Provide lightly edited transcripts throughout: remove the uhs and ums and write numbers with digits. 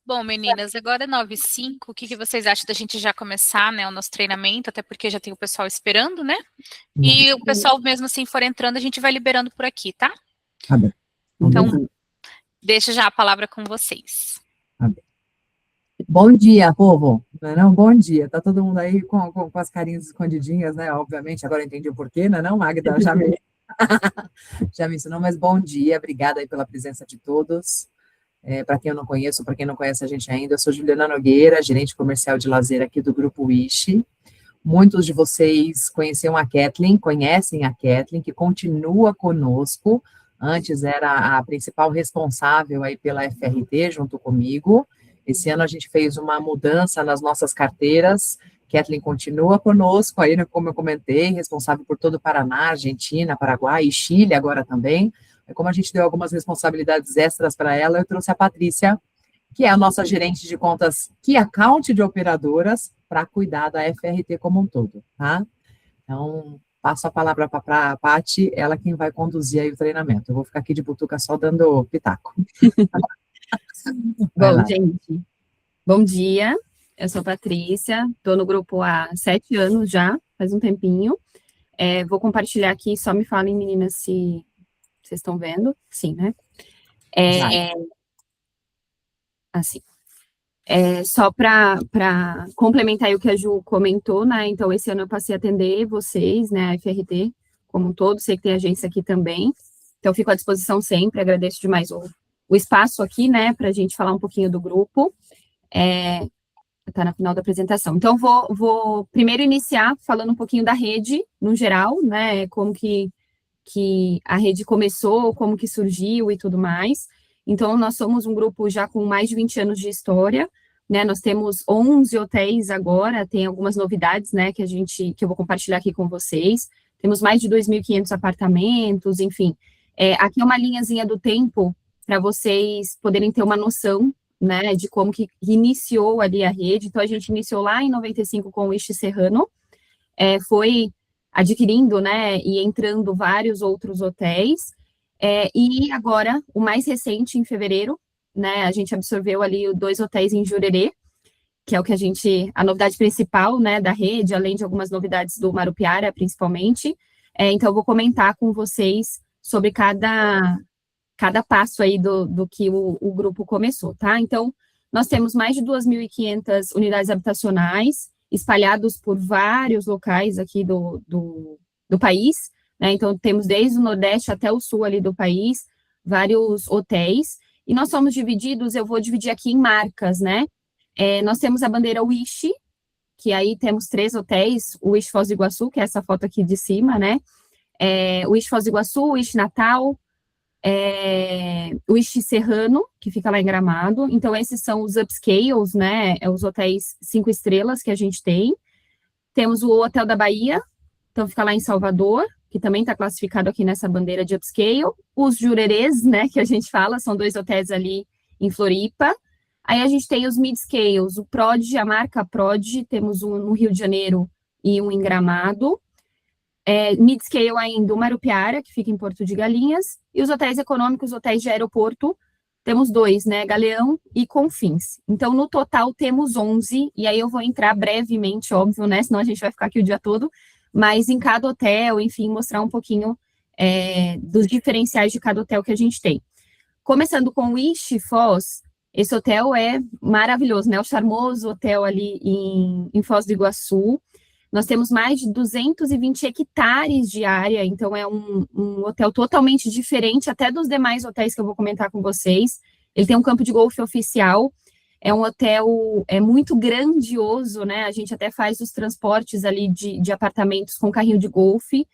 Bom, meninas, agora é 9h05, o que vocês acham da gente já começar, né, o nosso treinamento, até porque já tem o pessoal esperando, né? E o pessoal, mesmo assim, for entrando, a gente vai liberando por aqui, tá? Tá bem. Então, deixa já a palavra com vocês. Tá bem. Bom dia, povo. Não é não? Bom dia. Tá todo mundo aí com as carinhas escondidinhas, né? Obviamente, agora eu entendi o porquê, não é não, Magda? Já me ensinou, mas bom dia. Obrigada aí pela presença de todos. Para quem eu não conheço, para quem não conhece a gente ainda, eu sou Juliana Nogueira, gerente comercial de lazer aqui do Grupo Wish. Muitos de vocês conhecem a Kathleen, que continua conosco. Antes era a principal responsável aí pela FRT, junto comigo. Esse ano a gente fez uma mudança nas nossas carteiras. Kathleen continua conosco, aí, como eu comentei, responsável por todo o Paraná, Argentina, Paraguai e Chile agora também. Como a gente deu algumas responsabilidades extras para ela, eu trouxe a Patrícia, que é a nossa gerente de contas Key Account de operadoras, para cuidar da FRT como um todo, tá? Então, passo a palavra para a Paty, ela quem vai conduzir aí o treinamento. Eu vou ficar aqui de butuca só dando pitaco. Bom, gente, bom dia. Eu sou Patrícia, estou no grupo há 7 anos já, faz um tempinho. Vou compartilhar aqui, só me falem, meninas, se vocês estão vendo. Sim, né? Assim. Só para complementar aí o que a Ju comentou, né? Então, esse ano eu passei a atender vocês, né? A FRT como um todo, sei que tem agência aqui também. Então, fico à disposição sempre, agradeço demais o espaço aqui, né? Para a gente falar um pouquinho do grupo. Está na final da apresentação. Então, vou primeiro iniciar falando um pouquinho da rede, no geral, né? Como que a rede começou, como que surgiu e tudo mais. Então, nós somos um grupo já com mais de 20 anos de história, né? Nós temos 11 hotéis agora, tem algumas novidades, né, que eu vou compartilhar aqui com vocês. Temos mais de 2.500 apartamentos, enfim. Aqui é uma linhazinha do tempo para vocês poderem ter uma noção, né, de como que iniciou ali a rede. Então, a gente iniciou lá em 95 com o Wish Serrano, foi adquirindo, né, e entrando vários outros hotéis, e agora, o mais recente, em fevereiro, né, a gente absorveu ali 2 hotéis em Jurerê, que é o que a novidade principal, né, da rede, além de algumas novidades do Marupiara, principalmente. Então, eu vou comentar com vocês sobre cada passo aí do que o grupo começou, tá? Então, nós temos mais de 2.500 unidades habitacionais, espalhados por vários locais aqui do país, né? Então, temos desde o Nordeste até o Sul ali do país, vários hotéis, e nós somos divididos, eu vou dividir aqui em marcas, né? Nós temos a bandeira Wish, que aí temos 3 hotéis, o Wish Foz do Iguaçu, que é essa foto aqui de cima, né? O Wish Foz do Iguaçu, o Wish Natal, o Wish Serrano, que fica lá em Gramado. Então, esses são os upscales, né? Os hotéis 5 estrelas que a gente tem. Temos o Hotel da Bahia, então fica lá em Salvador, que também está classificado aqui nessa bandeira de upscale. Os Jurerês, né, que a gente fala, são 2 hotéis ali em Floripa. Aí a gente tem os mid-scales, o Prodigy, a marca Prodigy, temos um no Rio de Janeiro e um em Gramado. Mid-scale ainda o Marupiara, que fica em Porto de Galinhas, e os hotéis econômicos, hotéis de aeroporto, temos 2, né, Galeão e Confins. Então, no total, temos 11, e aí eu vou entrar brevemente, óbvio, né, senão a gente vai ficar aqui o dia todo, mas em cada hotel, enfim, mostrar um pouquinho dos diferenciais de cada hotel que a gente tem. Começando com o Wish Foz, esse hotel é maravilhoso, né, o charmoso hotel ali em Foz do Iguaçu. Nós temos mais de 220 hectares de área, então é um hotel totalmente diferente até dos demais hotéis que eu vou comentar com vocês. Ele tem um campo de golfe oficial, é um hotel muito grandioso, né? A gente até faz os transportes ali de apartamentos com carrinho de golfe.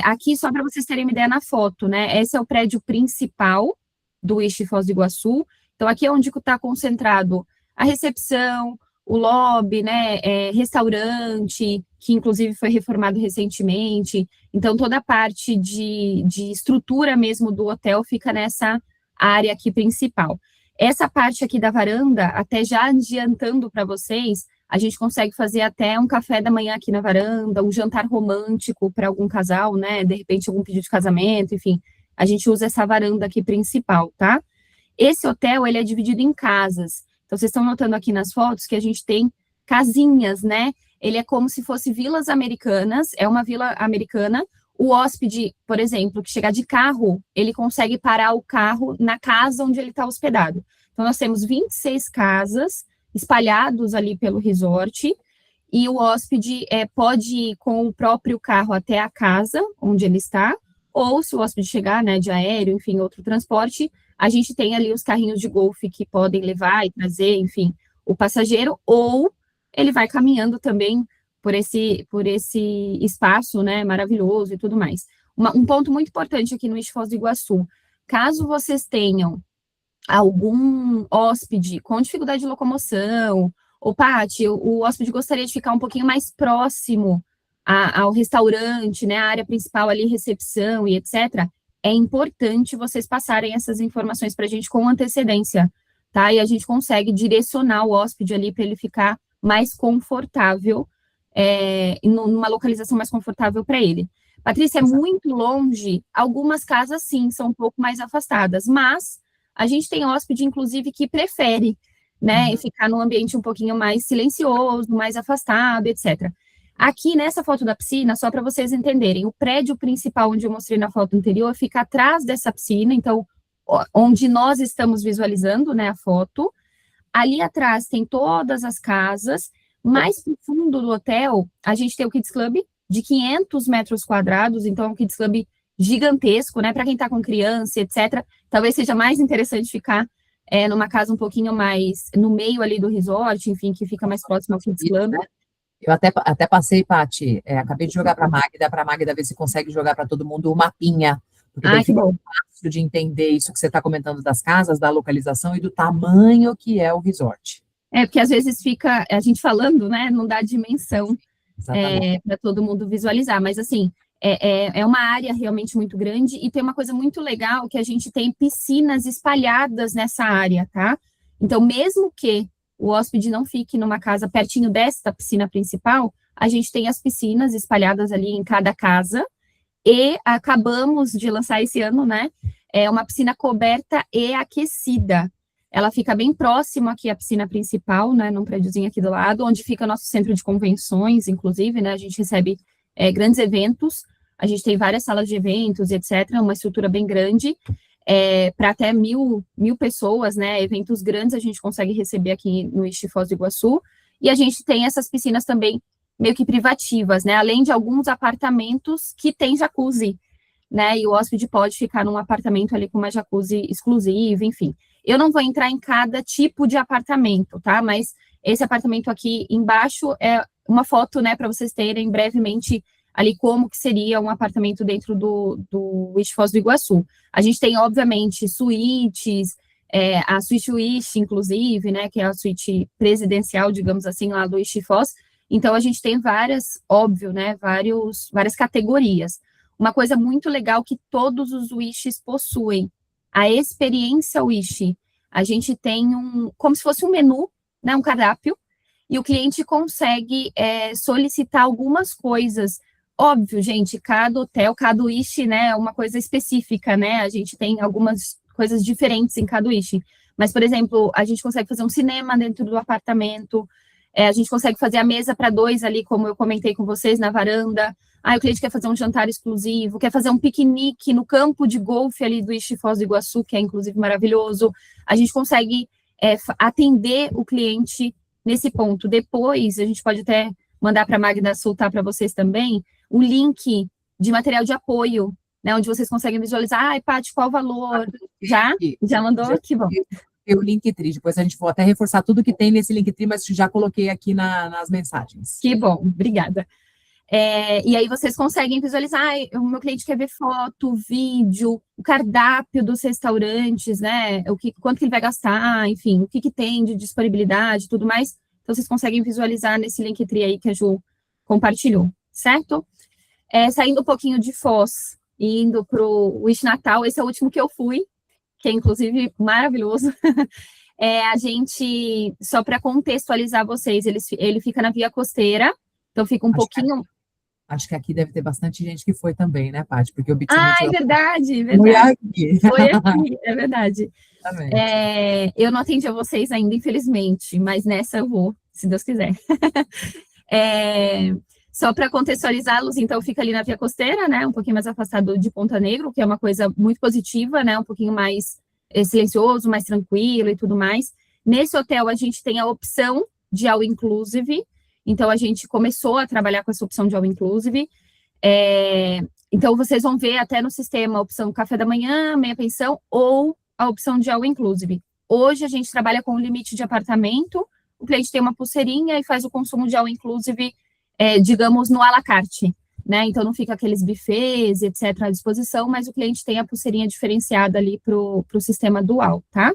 Aqui, só para vocês terem uma ideia na foto, né? Esse é o prédio principal do Wish Foz do Iguaçu. Então, aqui é onde está concentrado a recepção, o lobby, né, restaurante, que inclusive foi reformado recentemente. Então, toda a parte de estrutura mesmo do hotel fica nessa área aqui principal. Essa parte aqui da varanda, até já adiantando para vocês, a gente consegue fazer até um café da manhã aqui na varanda, um jantar romântico para algum casal, né, de repente algum pedido de casamento, enfim. A gente usa essa varanda aqui principal, tá? Esse hotel, ele é dividido em casas. Então, vocês estão notando aqui nas fotos que a gente tem casinhas, né? Ele é como se fosse vilas americanas, é uma vila americana. O hóspede, por exemplo, que chegar de carro, ele consegue parar o carro na casa onde ele está hospedado. Então, nós temos 26 casas espalhados ali pelo resort, e o hóspede pode ir com o próprio carro até a casa onde ele está, ou se o hóspede chegar, né, de aéreo, enfim, outro transporte, a gente tem ali os carrinhos de golfe que podem levar e trazer, enfim, o passageiro, ou ele vai caminhando também por esse espaço, né, maravilhoso e tudo mais. Um ponto muito importante aqui no Wish Foz do Iguaçu, caso vocês tenham algum hóspede com dificuldade de locomoção, ou, Paty, o hóspede gostaria de ficar um pouquinho mais próximo ao restaurante, né, a área principal ali, recepção e etc., é importante vocês passarem essas informações para a gente com antecedência, tá? E a gente consegue direcionar o hóspede ali para ele ficar mais confortável, numa localização mais confortável para ele. Patrícia, é muito longe, algumas casas, sim, são um pouco mais afastadas, mas a gente tem hóspede, inclusive, que prefere, né, ficar num ambiente um pouquinho mais silencioso, mais afastado, etc. Aqui, nessa foto da piscina, só para vocês entenderem, o prédio principal, onde eu mostrei na foto anterior, fica atrás dessa piscina, então, onde nós estamos visualizando, né, a foto. Ali atrás tem todas as casas, mais no fundo do hotel, a gente tem o Kids Club, de 500 metros quadrados, então é um Kids Club gigantesco, né, para quem está com criança, etc. Talvez seja mais interessante ficar numa casa um pouquinho mais no meio ali do resort, enfim, que fica mais próximo ao Kids Club. Eu até passei, Paty, acabei de jogar para a Magda ver se consegue jogar para todo mundo o mapinha, porque daí fica fácil de entender isso que você está comentando das casas, da localização e do tamanho que é o resort. Porque às vezes fica, a gente falando, né, não dá dimensão para todo mundo visualizar, mas assim, é uma área realmente muito grande e tem uma coisa muito legal que a gente tem piscinas espalhadas nessa área, tá? Então, mesmo que o hóspede não fique numa casa pertinho desta piscina principal, a gente tem as piscinas espalhadas ali em cada casa e acabamos de lançar esse ano, né, uma piscina coberta e aquecida. Ela fica bem próxima aqui à piscina principal, né, num prédiozinho aqui do lado, onde fica nosso centro de convenções, inclusive, né, a gente recebe grandes eventos, a gente tem várias salas de eventos, etc., uma estrutura bem grande, para até mil pessoas, né, eventos grandes a gente consegue receber aqui no Wish Foz do Iguaçu, e a gente tem essas piscinas também meio que privativas, né, além de alguns apartamentos que tem jacuzzi, né, e o hóspede pode ficar num apartamento ali com uma jacuzzi exclusiva, enfim. Eu não vou entrar em cada tipo de apartamento, tá, mas esse apartamento aqui embaixo é uma foto, né, para vocês terem brevemente ali como que seria um apartamento dentro do Wish Foz do Iguaçu. A gente tem, obviamente, suítes, a Suite Wish, inclusive, né, que é a suíte presidencial, digamos assim, lá do Wish Foz. Então, a gente tem várias, óbvio, né, várias categorias. Uma coisa muito legal que todos os Wishes possuem, a experiência Wish. A gente tem como se fosse um menu, né, um cardápio, e o cliente consegue solicitar algumas coisas. Óbvio, gente, cada hotel, cada Wish, né, é uma coisa específica, né, a gente tem algumas coisas diferentes em cada Wish, mas, por exemplo, a gente consegue fazer um cinema dentro do apartamento, a gente consegue fazer a mesa para 2 ali, como eu comentei com vocês, na varanda, o cliente quer fazer um jantar exclusivo, quer fazer um piquenique no campo de golfe ali do Wish Foz do Iguaçu, que é, inclusive, maravilhoso, a gente consegue atender o cliente nesse ponto. Depois, a gente pode até mandar para a Magda soltar para vocês também, o link de material de apoio, né, onde vocês conseguem visualizar, Paty, qual o valor? Já mandou? Que bom. O Linktree, depois a gente vai até reforçar tudo que tem nesse Linktree, mas já coloquei aqui nas mensagens. Que bom, obrigada. E aí vocês conseguem visualizar, o meu cliente quer ver foto, vídeo, o cardápio dos restaurantes, né, quanto que ele vai gastar, enfim, o que tem de disponibilidade, tudo mais, então vocês conseguem visualizar nesse Linktree aí que a Ju compartilhou, certo? Saindo um pouquinho de Foz e indo para o Wish Natal, esse é o último que eu fui, que é inclusive maravilhoso. A gente, só para contextualizar vocês, ele fica na Via Costeira, então fica um pouquinho... Acho que aqui deve ter bastante gente que foi também, né, Paty? Porque o Beat Ah, Meet é verdade, foi verdade. aqui. Foi aqui, é verdade. Exatamente. Eu não atendi a vocês ainda, infelizmente, mas nessa eu vou, se Deus quiser. Só para contextualizá-los, então, fica ali na Via Costeira, né, um pouquinho mais afastado de Ponta Negra, que é uma coisa muito positiva, né, um pouquinho mais silencioso, mais tranquilo e tudo mais. Nesse hotel, a gente tem a opção de all inclusive, então a gente começou a trabalhar com essa opção de all inclusive. Então, vocês vão ver até no sistema a opção café da manhã, meia pensão, ou a opção de all inclusive. Hoje, a gente trabalha com o limite de apartamento, o cliente tem uma pulseirinha e faz o consumo de all inclusive, digamos, no à la carte, né? Então, não fica aqueles buffets, etc., à disposição, mas o cliente tem a pulseirinha diferenciada ali para o sistema dual, tá?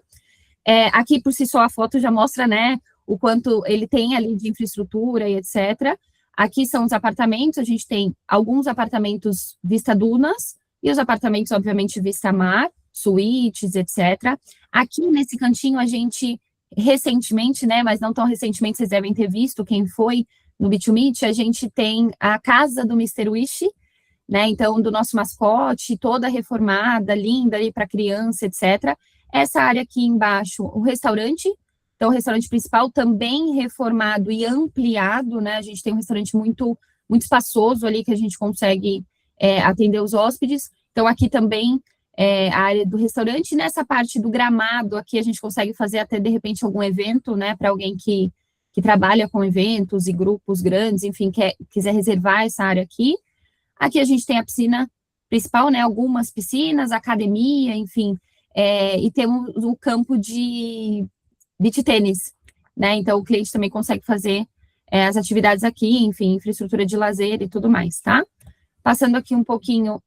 Aqui, por si só, a foto já mostra, né, o quanto ele tem ali de infraestrutura e etc. Aqui são os apartamentos, a gente tem alguns apartamentos vista dunas, e os apartamentos, obviamente, vista mar, suítes, etc. Aqui, nesse cantinho, a gente, recentemente, né, mas não tão recentemente, vocês devem ter visto, quem foi no Bit2Meet, a gente tem a casa do Mr. Wish, né, então, do nosso mascote, toda reformada, linda ali para criança, etc. Essa área aqui embaixo, o restaurante, então, o restaurante principal também reformado e ampliado, né, a gente tem um restaurante muito, muito espaçoso ali, que a gente consegue atender os hóspedes. Então, aqui também a área do restaurante, nessa parte do gramado, aqui a gente consegue fazer até, de repente, algum evento, né, para alguém que trabalha com eventos e grupos grandes, enfim, quiser reservar essa área aqui. Aqui a gente tem a piscina principal, né, algumas piscinas, academia, enfim, e temos o campo de beach tênis, né, então o cliente também consegue fazer as atividades aqui, enfim, infraestrutura de lazer e tudo mais, tá? Passando aqui um pouquinho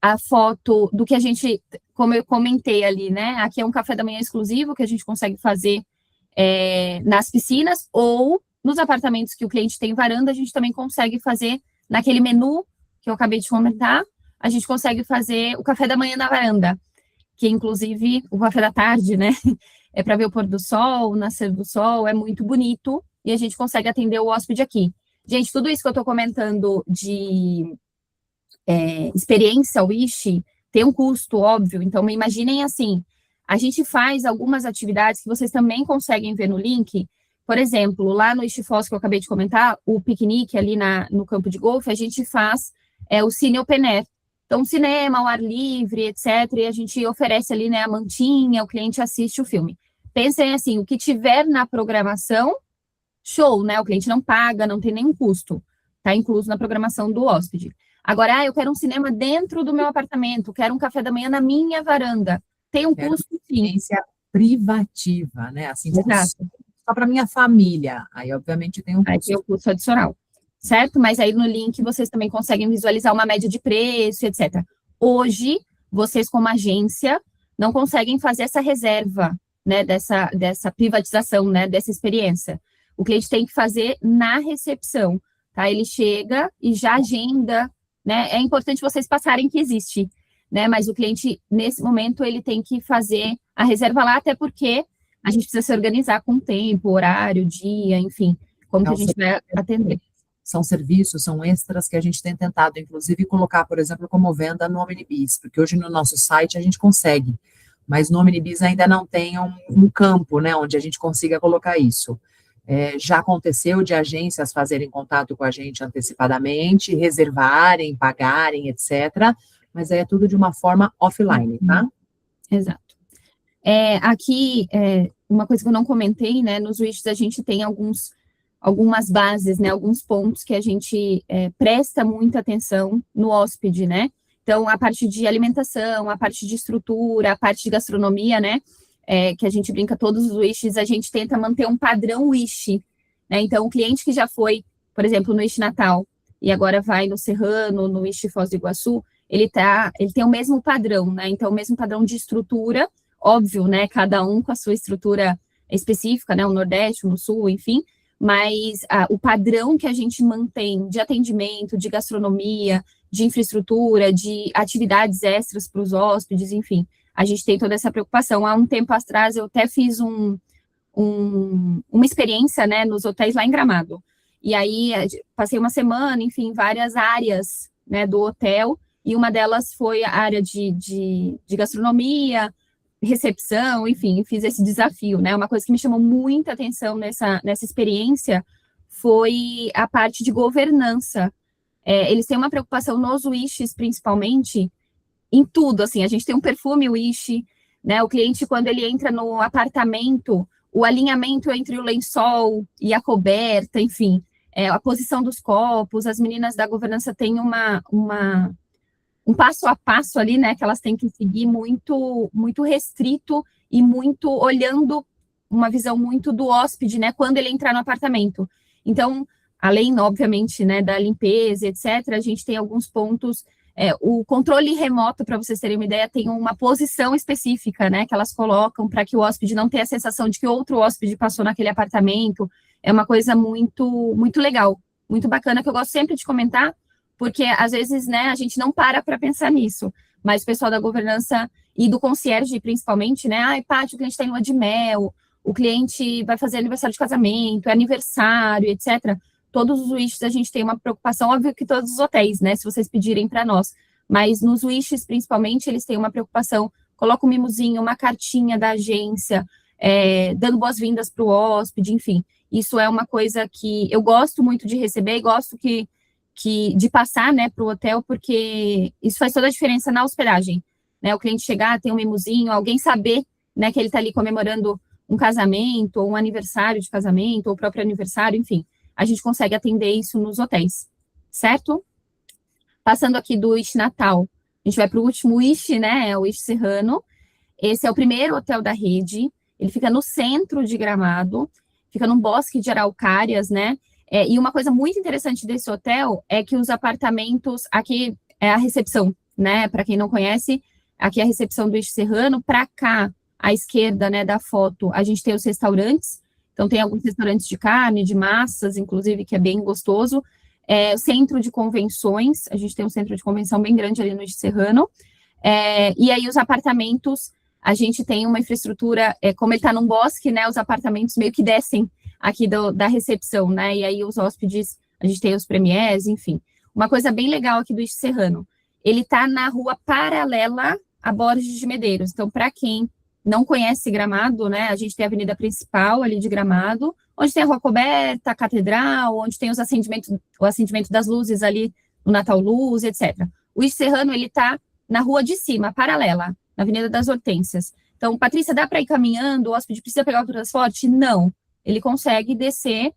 a foto do que a gente, como eu comentei ali, né, aqui é um café da manhã exclusivo que a gente consegue fazer nas piscinas ou nos apartamentos que o cliente tem varanda, a gente também consegue fazer naquele menu que eu acabei de comentar, a gente consegue fazer o café da manhã na varanda, que inclusive o café da tarde, né, é para ver o pôr do sol, o nascer do sol, é muito bonito, e a gente consegue atender o hóspede aqui. Gente, tudo isso que eu estou comentando de experiência Wish tem um custo, óbvio, então imaginem assim, a gente faz algumas atividades que vocês também conseguem ver no link, por exemplo, lá no Wish Foz, que eu acabei de comentar, o piquenique ali no campo de golfe, a gente faz o Cine Open Air. Então, cinema, ao ar livre, etc., e a gente oferece ali, né, a mantinha, o cliente assiste o filme. Pensem assim, o que tiver na programação, show, né, o cliente não paga, não tem nenhum custo, tá incluso na programação do hóspede. Agora, eu quero um cinema dentro do meu apartamento, quero um café da manhã na minha varanda. Tem um custo, sim. Experiência privativa, né? Assim, Exato. Só para minha família. Aí, obviamente, tem um custo. Aí tem o custo adicional, certo? Mas aí no link vocês também conseguem visualizar uma média de preço, etc. Hoje, vocês como agência não conseguem fazer essa reserva, né, dessa privatização, né, dessa experiência. O cliente tem que fazer na recepção, tá? Ele chega e já agenda, né? É importante vocês passarem que existe, né? Mas o cliente, nesse momento, ele tem que fazer a reserva lá, até porque a gente precisa se organizar com tempo, horário, dia, enfim, como que a gente vai atender. São serviços, são extras que a gente tem tentado, inclusive, colocar, por exemplo, como venda no Omnibis, porque hoje no nosso site a gente consegue, mas no Omnibis ainda não tem um campo, né, onde a gente consiga colocar isso. Já aconteceu de agências fazerem contato com a gente antecipadamente, reservarem, pagarem, etc., mas é tudo de uma forma offline, tá? Exato. Aqui, uma coisa que eu não comentei, né, nos widgets a gente tem algumas bases, né, alguns pontos que a gente presta muita atenção no hóspede, né? Então, a parte de alimentação, a parte de estrutura, a parte de gastronomia, né, que a gente brinca todos os wishes, a gente tenta manter um padrão wish, né? Então, o cliente que já foi, por exemplo, no Wish Natal, e agora vai no Serrano, no Wish Foz do Iguaçu, ele tem o mesmo padrão, né? Então, o mesmo padrão de estrutura, óbvio, né? Cada um com a sua estrutura específica, né? O Nordeste, o Sul, enfim, mas o padrão que a gente mantém de atendimento, de gastronomia, de infraestrutura, de atividades extras para os hóspedes, enfim, a gente tem toda essa preocupação. Há um tempo atrás, eu até fiz uma experiência, né, nos hotéis lá em Gramado. E aí, passei uma semana, enfim, em várias áreas, né, do hotel, e uma delas foi a área de gastronomia, recepção, enfim, fiz esse desafio, né? Uma coisa que me chamou muita atenção nessa experiência foi a parte de governança. Eles têm uma preocupação nos Wishes, principalmente, em tudo, assim, a gente tem um perfume Wish, né? O cliente, quando ele entra no apartamento, o alinhamento entre o lençol e a coberta, enfim, a posição dos copos, as meninas da governança têm um passo a passo ali, né, que elas têm que seguir muito, muito restrito e muito olhando uma visão muito do hóspede, né, quando ele entrar no apartamento. Então, além, obviamente, né, da limpeza, etc., a gente tem alguns pontos. O controle remoto, para vocês terem uma ideia, tem uma posição específica, né, que elas colocam para que o hóspede não tenha a sensação de que outro hóspede passou naquele apartamento. É uma coisa muito, muito legal, muito bacana, que eu gosto sempre de comentar, porque às vezes, né, a gente não para pensar nisso, mas o pessoal da governança e do concierge, principalmente, né, ai, Paty, o cliente está em lua de mel, o cliente vai fazer aniversário de casamento, é aniversário, etc., todos os wishes a gente tem uma preocupação, óbvio que todos os hotéis, né, se vocês pedirem para nós, mas nos wishes, principalmente, eles têm uma preocupação, coloca um mimozinho, uma cartinha da agência, dando boas-vindas para o hóspede, enfim, isso é uma coisa que eu gosto muito de receber e gosto de passar, né, para o hotel, porque isso faz toda a diferença na hospedagem, né, o cliente chegar, ter um mimozinho, alguém saber, né, que ele está ali comemorando um casamento, ou um aniversário de casamento, ou o próprio aniversário, enfim, a gente consegue atender isso nos hotéis, certo? Passando aqui do Wish Natal, a gente vai para o último Wish, né, o Wish Serrano. Esse é o primeiro hotel da rede, ele fica no centro de Gramado, fica num bosque de araucárias, né, e uma coisa muito interessante desse hotel é que os apartamentos, aqui é a recepção, né, para quem não conhece, aqui é a recepção do Wish Serrano, para cá, à esquerda, né, da foto, a gente tem os restaurantes. Então, tem alguns restaurantes de carne, de massas, inclusive, que é bem gostoso. Centro de convenções, a gente tem um centro de convenção bem grande ali no Serrano. E aí, os apartamentos, a gente tem uma infraestrutura, como ele está num bosque, né, os apartamentos meio que descem aqui da recepção, né, e aí os hóspedes, a gente tem os premiers, enfim. Uma coisa bem legal aqui do Serrano, ele está na rua paralela a Borges de Medeiros. Então, para quem não conhece Gramado, né, a gente tem a avenida principal ali de Gramado, onde tem a Rua Coberta, a Catedral, onde tem o acendimento das luzes ali, no Natal Luz, etc. O Wish Serrano, ele está na rua de cima, paralela, na Avenida das Hortênsias. Então, Patrícia, dá para ir caminhando? O hóspede precisa pegar o transporte? Não. Ele consegue descer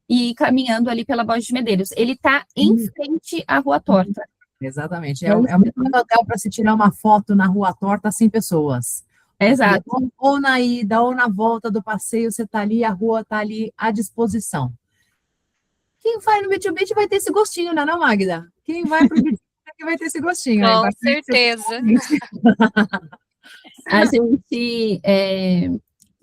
e ir caminhando ali pela Borges de Medeiros. Ele está em frente à Rua Torta. Exatamente. É o mesmo hotel para se tirar uma foto na Rua Torta sem pessoas. Exato. Ou na ida, ou na volta do passeio, você está ali, a rua está ali à disposição. Quem vai no Beach Beach vai ter esse gostinho, não é, não, Magda? Quem vai para o Beach Beach vai ter esse gostinho. Com certeza.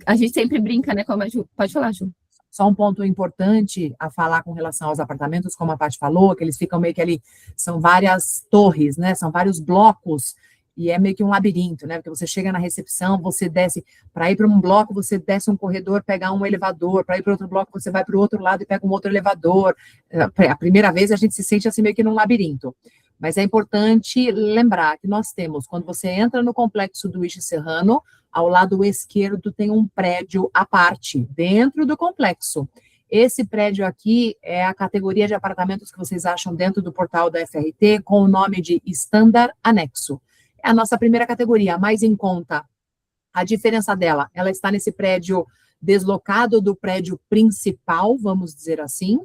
A gente sempre brinca, né? Como a Ju. Pode falar, Ju. Só um ponto importante a falar com relação aos apartamentos, como a Paty falou, que eles ficam meio que ali, são várias torres, né? São vários blocos. E é meio que um labirinto, né? Porque você chega na recepção, você desce, para ir para um bloco, você desce um corredor, pega um elevador, para ir para outro bloco, você vai para o outro lado e pega um outro elevador. A primeira vez a gente se sente assim meio que num labirinto. Mas é importante lembrar que nós temos, quando você entra no complexo do Wish Serrano, ao lado esquerdo tem um prédio à parte, dentro do complexo. Esse prédio aqui é a categoria de apartamentos que vocês acham dentro do portal da FRT, com o nome de Standard Anexo. É a nossa primeira categoria, a mais em conta. A diferença dela, ela está nesse prédio deslocado do prédio principal, vamos dizer assim,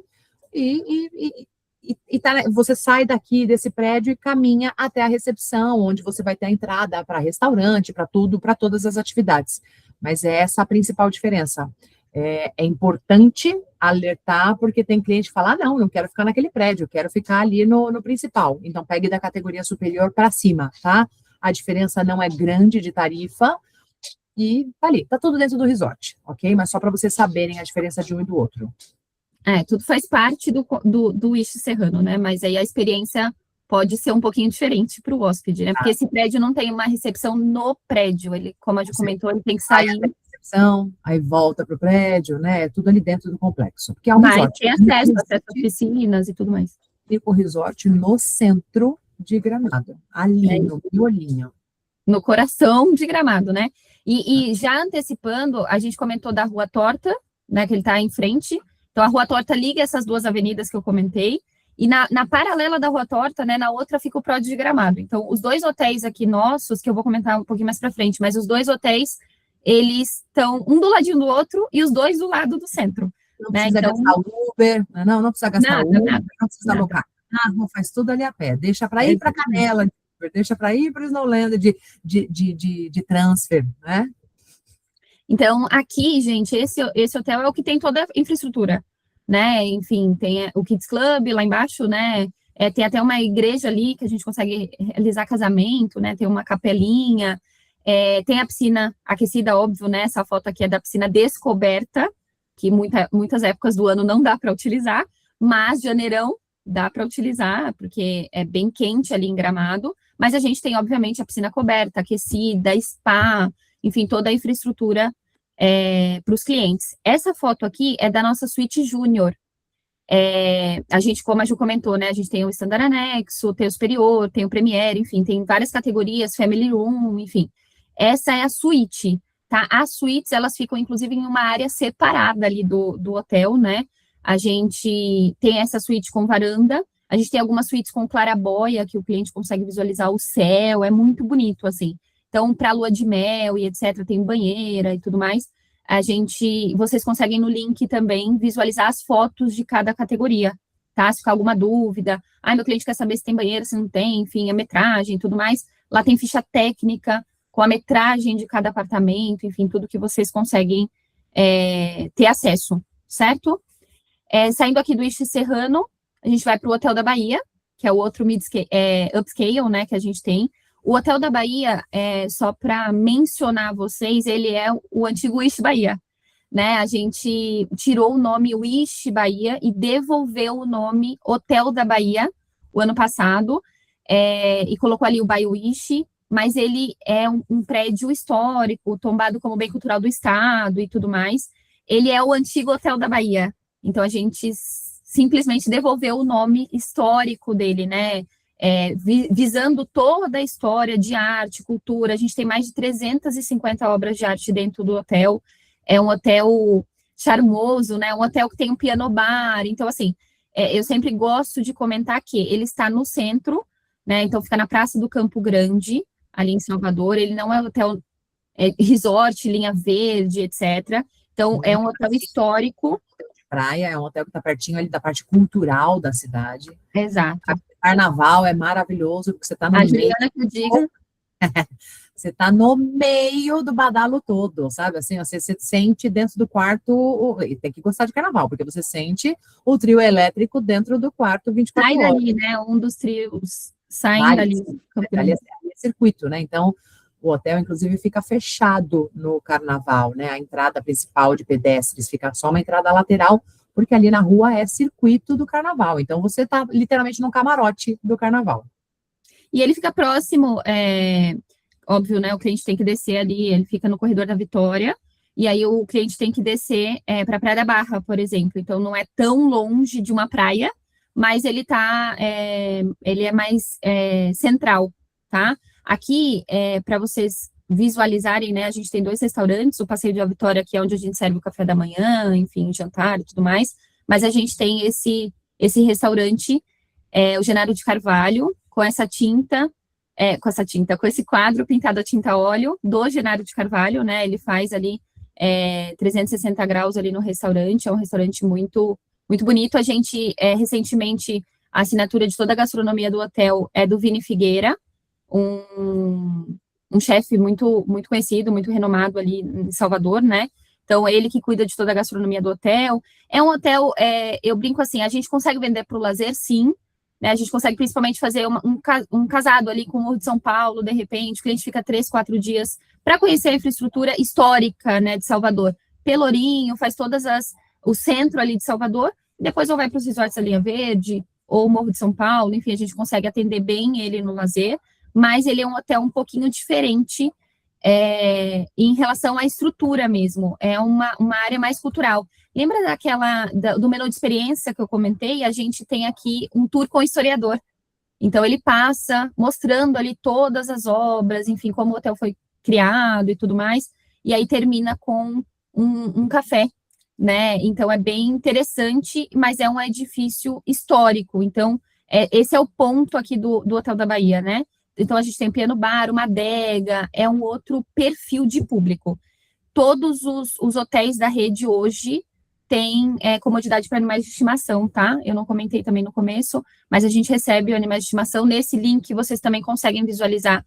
você sai daqui desse prédio e caminha até a recepção, onde você vai ter a entrada para restaurante, para tudo, para todas as atividades. Mas é essa a principal diferença. É importante alertar, porque tem cliente que fala, não quero ficar naquele prédio, quero ficar ali no principal. Então, pegue da categoria superior para cima, tá? A diferença não é grande de tarifa e tá ali, tá tudo dentro do resort, ok? Mas só para vocês saberem a diferença de um e do outro. Tudo faz parte do Wish Serrano, né? Mas aí a experiência pode ser um pouquinho diferente para o hóspede, né? Porque esse prédio não tem uma recepção no prédio, ele, como a gente comentou, ele tem que sair recepção, aí volta para o prédio, né? É tudo ali dentro do complexo. Porque é um Mas resort. tem acesso a piscinas e tudo mais. Fica o resort no centro de Gramado, ali É no miolinho. No coração de Gramado, né? E já antecipando, a gente comentou da Rua Torta, né? Que ele está em frente. Então, a Rua Torta liga essas duas avenidas que eu comentei. E na paralela da Rua Torta, né? Na outra fica o Prado de Gramado. Então, os dois hotéis aqui nossos, que eu vou comentar um pouquinho mais para frente, mas os dois hotéis, eles estão um do ladinho do outro e os dois do lado do centro. Não né? precisa Então, gastar Uber, não precisa gastar nada, Uber, nada, não precisa nada. alocar carro, faz tudo ali a pé. Deixa para ir para Canela, deixa para ir para o Snowland de transfer, né? Então, aqui, gente, esse hotel é o que tem toda a infraestrutura, né? Enfim, tem o Kids Club lá embaixo, né? Tem até uma igreja ali que a gente consegue realizar casamento, né? Tem uma capelinha, tem a piscina aquecida, óbvio, né? Essa foto aqui é da piscina descoberta, que muitas épocas do ano não dá para utilizar, mas janeirão dá para utilizar, porque é bem quente ali em Gramado, mas a gente tem, obviamente, a piscina coberta, aquecida, spa, enfim, toda a infraestrutura para os clientes. Essa foto aqui é da nossa suíte júnior. A gente, como a Ju comentou, né, a gente tem o standard anexo, tem o superior, tem o premier, enfim, tem várias categorias, family room, enfim. Essa é a suíte, tá? As suítes, elas ficam, inclusive, em uma área separada ali do hotel, né? A gente tem essa suíte com varanda, a gente tem algumas suítes com claraboia, que o cliente consegue visualizar o céu, é muito bonito, assim. Então, para lua de mel e etc., tem banheira e tudo mais. Vocês conseguem no link também visualizar as fotos de cada categoria, tá? Se ficar alguma dúvida, meu cliente quer saber se tem banheira, se não tem, enfim, a metragem e tudo mais. Lá tem ficha técnica com a metragem de cada apartamento, enfim, tudo que vocês conseguem ter acesso, certo? Saindo aqui do Ishi Serrano, a gente vai para o Hotel da Bahia, que é o outro upscale, né, que a gente tem. O Hotel da Bahia, só para mencionar a vocês, ele é o antigo Wish Bahia, né? A gente tirou o nome Wish Bahia e devolveu o nome Hotel da Bahia o ano passado, e colocou ali o Bahia Wish, mas ele é um prédio histórico, tombado como bem cultural do estado e tudo mais. Ele é o antigo Hotel da Bahia. Então, a gente simplesmente devolveu o nome histórico dele, né? Visando toda a história de arte, cultura. A gente tem mais de 350 obras de arte dentro do hotel. É um hotel charmoso, né? Um hotel que tem um piano bar. Então, assim, eu sempre gosto de comentar que ele está no centro, né? Então, fica na Praça do Campo Grande, ali em Salvador. Ele não é um hotel resort, linha verde, etc. Então, é um hotel histórico. Praia, é um hotel que está pertinho ali da parte cultural da cidade. Exato. Carnaval é maravilhoso, porque você está no A meio. Juliana que diga. Você está no meio do badalo todo, sabe? Assim, você se sente dentro do quarto, e tem que gostar de carnaval, porque você sente o trio elétrico dentro do quarto 24 Sai horas. dali, né? Um dos trios saindo dali. Ali é circuito, né? Então, o hotel, inclusive, fica fechado no carnaval, né? A entrada principal de pedestres fica só uma entrada lateral, porque ali na rua é circuito do carnaval. Então, você está literalmente no camarote do carnaval. E ele fica próximo, óbvio, né? O cliente tem que descer ali, ele fica no corredor da Vitória, e aí o cliente tem que descer para a Praia da Barra, por exemplo. Então, não é tão longe de uma praia, mas ele é mais central, tá? Aqui, para vocês visualizarem, né, a gente tem 2 restaurantes, o Passeio da Vitória, que é onde a gente serve o café da manhã, enfim, jantar e tudo mais, mas a gente tem esse restaurante, o Genaro de Carvalho, com esse quadro pintado a tinta óleo do Genaro de Carvalho, né, ele faz ali 360 graus ali no restaurante, é um restaurante muito, muito bonito. A gente, recentemente, a assinatura de toda a gastronomia do hotel é do Vini Figueira, um chefe muito, muito conhecido, muito renomado ali em Salvador, né? Então, ele que cuida de toda a gastronomia do hotel. É um hotel, eu brinco assim, a gente consegue vender para o lazer, sim, né? A gente consegue principalmente fazer um casado ali com o Morro de São Paulo, de repente, o cliente fica 3, 4 dias para conhecer a infraestrutura histórica, né, de Salvador. Pelourinho, faz o centro ali de Salvador, depois ou vai para os resorts da Linha Verde, ou Morro de São Paulo, enfim, a gente consegue atender bem ele no lazer, mas ele é um hotel um pouquinho diferente em relação à estrutura mesmo, é uma área mais cultural. Lembra do menu de experiência que eu comentei? A gente tem aqui um tour com o historiador. Então, ele passa mostrando ali todas as obras, enfim, como o hotel foi criado e tudo mais, e aí termina com um café, né? Então, é bem interessante, mas é um edifício histórico. Então, esse é o ponto aqui do Hotel da Bahia, né? Então, a gente tem piano bar, uma adega, é um outro perfil de público. Todos os hotéis da rede hoje têm comodidade para animais de estimação, tá? Eu não comentei também no começo, mas a gente recebe animais de estimação. Nesse link, vocês também conseguem visualizar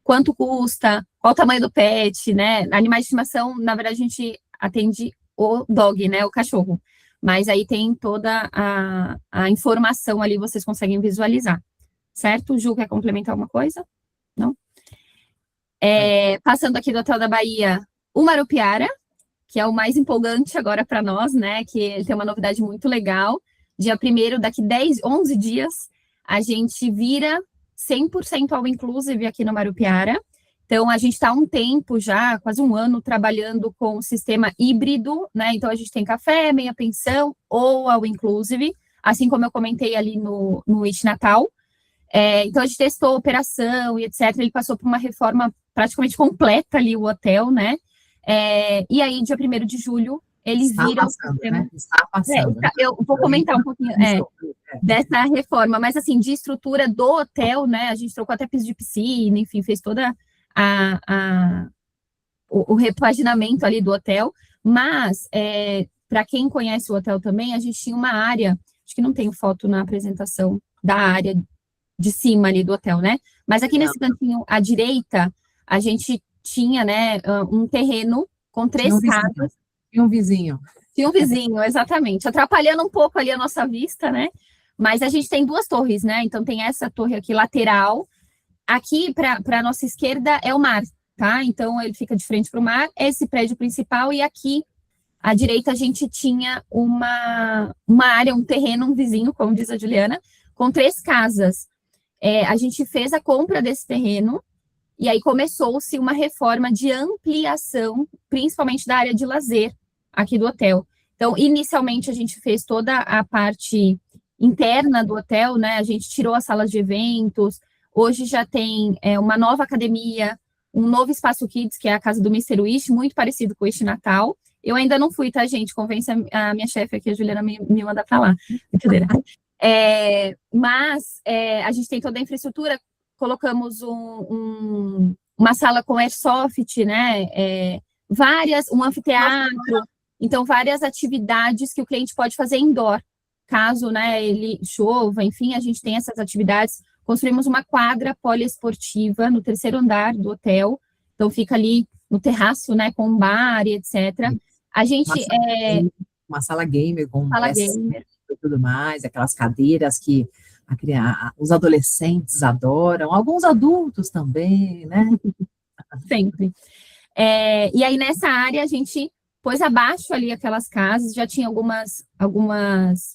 quanto custa, qual o tamanho do pet, né? Animais de estimação, na verdade, a gente atende o dog, né? O cachorro. Mas aí tem toda a informação ali, vocês conseguem visualizar. Certo? O Ju quer complementar alguma coisa? Não? Passando aqui do Hotel da Bahia, o Marupiara, que é o mais empolgante agora para nós, né? Que ele tem uma novidade muito legal. Dia 1º, daqui 11 dias, a gente vira 100% all inclusive aqui no Marupiara. Então, a gente está há um tempo já, quase um ano, trabalhando com o sistema híbrido, né? Então, a gente tem café, meia pensão ou all inclusive, assim como eu comentei ali no It Natal. Então, a gente testou a operação e etc. Ele passou por uma reforma praticamente completa ali, o hotel, né? E aí, dia 1º de julho, ele vira... Está passando, né? Eu vou comentar um pouquinho dessa reforma, mas assim, de estrutura do hotel, né? A gente trocou até piso de piscina, enfim, fez toda o repaginamento ali do hotel, mas para quem conhece o hotel também, a gente tinha uma área, acho que não tem foto na apresentação da área de cima ali do hotel, né? Mas aqui nesse cantinho à direita, a gente tinha, né, um terreno com 3 casas. Tinha um vizinho. Tinha um vizinho, exatamente. Atrapalhando um pouco ali a nossa vista, né? Mas a gente tem 2 torres, né? Então tem essa torre aqui lateral. Aqui, para a nossa esquerda, é o mar, tá? Então ele fica de frente para o mar, esse prédio principal, e aqui à direita a gente tinha uma área, um terreno, um vizinho, como diz a Juliana, com 3 casas. A gente fez a compra desse terreno e aí começou-se uma reforma de ampliação, principalmente da área de lazer aqui do hotel. Então, inicialmente, a gente fez toda a parte interna do hotel, né? A gente tirou as salas de eventos, hoje já tem uma nova academia, um novo espaço kids, que é a casa do Mr. Wish, muito parecido com o Wish Natal. Eu ainda não fui, tá, gente? Convence a minha chefe aqui, a Juliana, me manda pra lá. Brincadeira. Mas a gente tem toda a infraestrutura, colocamos uma sala com airsoft, né? Um anfiteatro, então várias atividades que o cliente pode fazer indoor, caso, né, ele chova, enfim, a gente tem essas atividades. Construímos uma quadra poliesportiva no 3º andar do hotel, então fica ali no terraço, né, com um bar e etc. A gente uma sala gamer com sala gamer e tudo mais, aquelas cadeiras que os adolescentes adoram, alguns adultos também, né? Sempre. E aí, nessa área, a gente pôs abaixo ali aquelas casas, já tinha algumas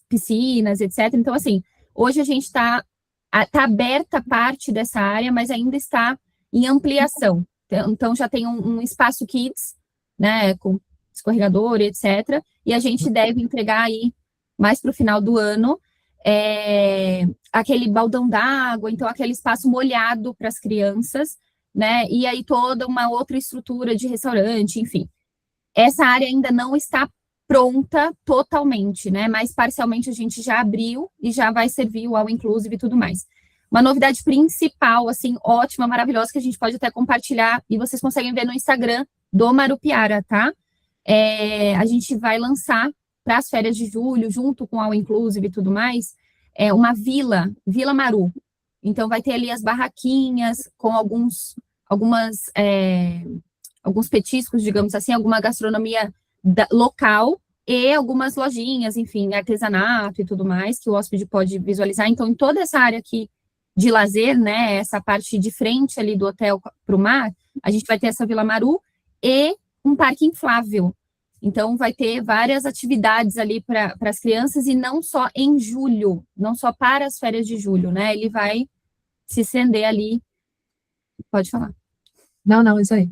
piscinas, etc. Então, assim, hoje a gente está aberta parte dessa área, mas ainda está em ampliação. Então, já tem um espaço kids, né, com escorregador, etc. E a gente deve entregar aí, mais para o final do ano, aquele baldão d'água, então aquele espaço molhado para as crianças, né? E aí toda uma outra estrutura de restaurante, enfim. Essa área ainda não está pronta totalmente, né? Mas parcialmente a gente já abriu e já vai servir o all inclusive e tudo mais. Uma novidade principal, assim, ótima, maravilhosa, que a gente pode até compartilhar e vocês conseguem ver no Instagram do Marupiara, tá? A gente vai lançar para as férias de julho, junto com o all inclusive e tudo mais, uma Vila Maru. Então, vai ter ali as barraquinhas com alguns petiscos, digamos assim, alguma gastronomia local e algumas lojinhas, enfim, artesanato e tudo mais, que o hóspede pode visualizar. Então, em toda essa área aqui de lazer, né, essa parte de frente ali do hotel para o mar, a gente vai ter essa Vila Maru e um parque inflável. Então, vai ter várias atividades ali para as crianças, e não só em julho, não só para as férias de julho, né? Ele vai se estender ali. Pode falar. Não, isso aí.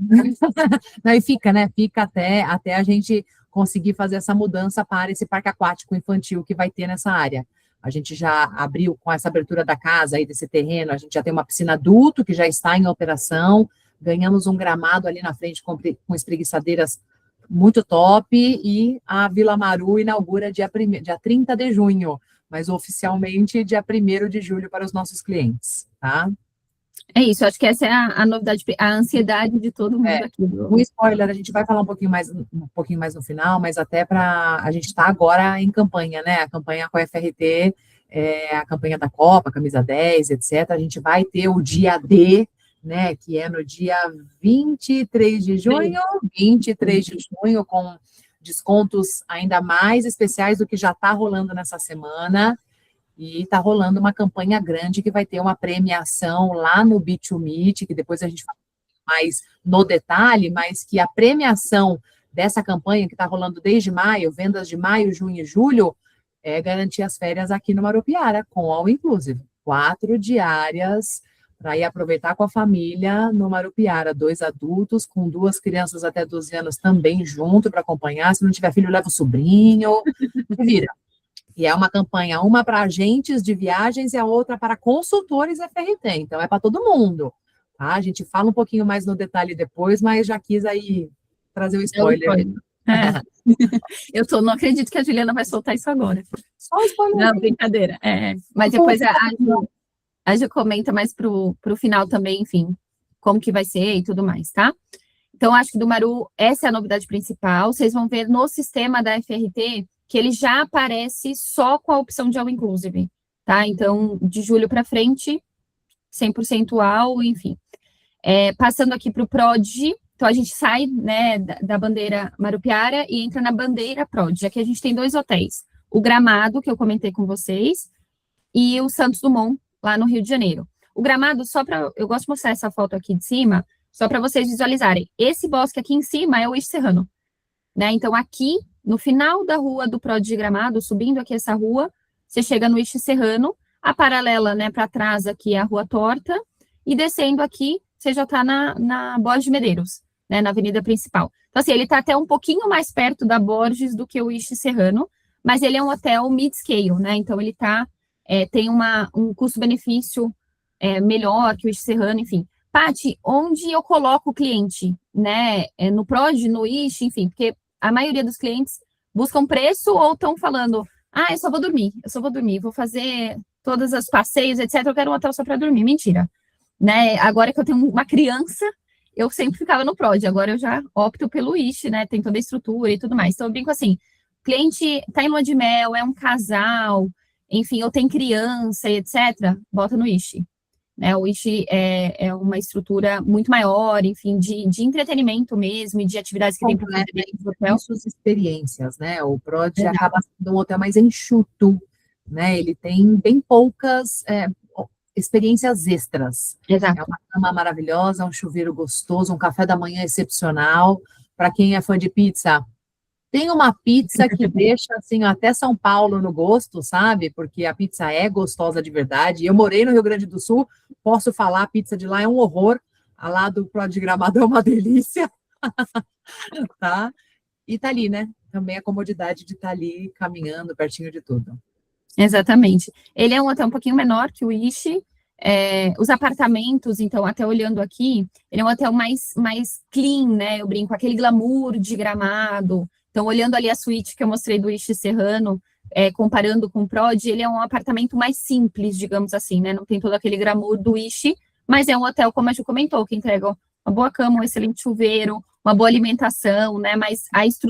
Não, e fica, né? Fica até a gente conseguir fazer essa mudança para esse parque aquático infantil que vai ter nessa área. A gente já abriu com essa abertura da casa aí, desse terreno, a gente já tem uma piscina adulto que já está em operação, ganhamos um gramado ali na frente com espreguiçadeiras muito top, e a Vila Maru inaugura dia 30 de junho, mas oficialmente dia 1º de julho para os nossos clientes, tá? É isso, acho que essa é a novidade, a ansiedade de todo mundo aqui. Um spoiler, a gente vai falar um pouquinho mais no final, mas até para a gente está agora em campanha, né? A campanha com a FRT, a campanha da Copa, camisa 10, etc. A gente vai ter o dia D, né? Que é no dia 23 de junho, com descontos ainda mais especiais do que já está rolando nessa semana. E está rolando uma campanha grande que vai ter uma premiação lá no Beach2Meet, que depois a gente fala mais no detalhe, mas que a premiação dessa campanha, que está rolando desde maio, vendas de maio, junho e julho, é garantir as férias aqui no Marupiara, com All Inclusive. 4 diárias para ir aproveitar com a família no Marupiara. 2 adultos, com 2 crianças até 12 anos também junto para acompanhar. Se não tiver filho, leva o sobrinho. Vira. E é uma campanha, uma para agentes de viagens e a outra para consultores FRT. Então, é para todo mundo. Tá? A gente fala um pouquinho mais no detalhe depois, mas já quis aí trazer o spoiler. Não acredito que a Juliana vai soltar isso agora. Só o spoiler. Não, brincadeira. Mas depois a Ju comenta mais pro final também, enfim, como que vai ser e tudo mais, tá? Então, acho que do Maru, essa é a novidade principal. Vocês vão ver no sistema da FRT que ele já aparece só com a opção de All Inclusive, tá? Então, de julho para frente, 100% All, enfim. Passando aqui para o PROD, então a gente sai, né, da bandeira Marupiara e entra na bandeira PROD. Aqui a gente tem 2 hotéis, o Gramado, que eu comentei com vocês, e o Santos Dumont, lá no Rio de Janeiro. O Gramado, eu gosto de mostrar essa foto aqui de cima, só para vocês visualizarem. Esse bosque aqui em cima é o Wish Serrano, né? Então, aqui, no final da rua do PROD de Gramado, subindo aqui essa rua, você chega no Wish Serrano, a paralela, né, para trás aqui é a Rua Torta, e descendo aqui, você já está na Borges de Medeiros, né, na avenida principal. Então, assim, ele está até um pouquinho mais perto da Borges do que o Wish Serrano, mas ele é um hotel mid-scale, né, então ele tem um custo-benefício melhor que o Wish Serrano, enfim. Paty, onde eu coloco o cliente, né, no PROD, no Wish, enfim, porque a maioria dos clientes buscam preço ou estão falando, eu só vou dormir, vou fazer todos os passeios, etc, eu quero um hotel só para dormir. Mentira, né? Agora que eu tenho uma criança, eu sempre ficava no PROD, agora eu já opto pelo Wish, né, tem toda a estrutura e tudo mais. Então, eu brinco assim, cliente tá em lua de mel, é um casal, enfim, ou tem criança, etc, bota no Wish. O Wish é uma estrutura muito maior, enfim, de entretenimento mesmo, e de atividades que tem para fazer dentro do hotel. Suas experiências, né? O PROD acaba sendo um hotel mais enxuto, né? Ele tem bem poucas experiências extras. Exato. É uma cama maravilhosa, um chuveiro gostoso, um café da manhã excepcional. Para quem é fã de pizza, tem uma pizza que deixa, assim, até São Paulo no gosto, sabe? Porque a pizza é gostosa de verdade. Eu morei no Rio Grande do Sul, posso falar, a pizza de lá é um horror. A lá do PROD de Gramado é uma delícia. Tá? E tá ali, né? Também a comodidade de estar ali caminhando pertinho de tudo. Exatamente. Ele é um hotel um pouquinho menor que o Wish. Os apartamentos, então, até olhando aqui, ele é um hotel mais clean, né? Eu brinco, aquele glamour de Gramado. Então, olhando ali a suíte que eu mostrei do Wish Serrano, comparando com o PROD, ele é um apartamento mais simples, digamos assim, né? Não tem todo aquele glamour do Wish, mas é um hotel, como a Ju comentou, que entrega uma boa cama, um excelente chuveiro, uma boa alimentação, né? Mas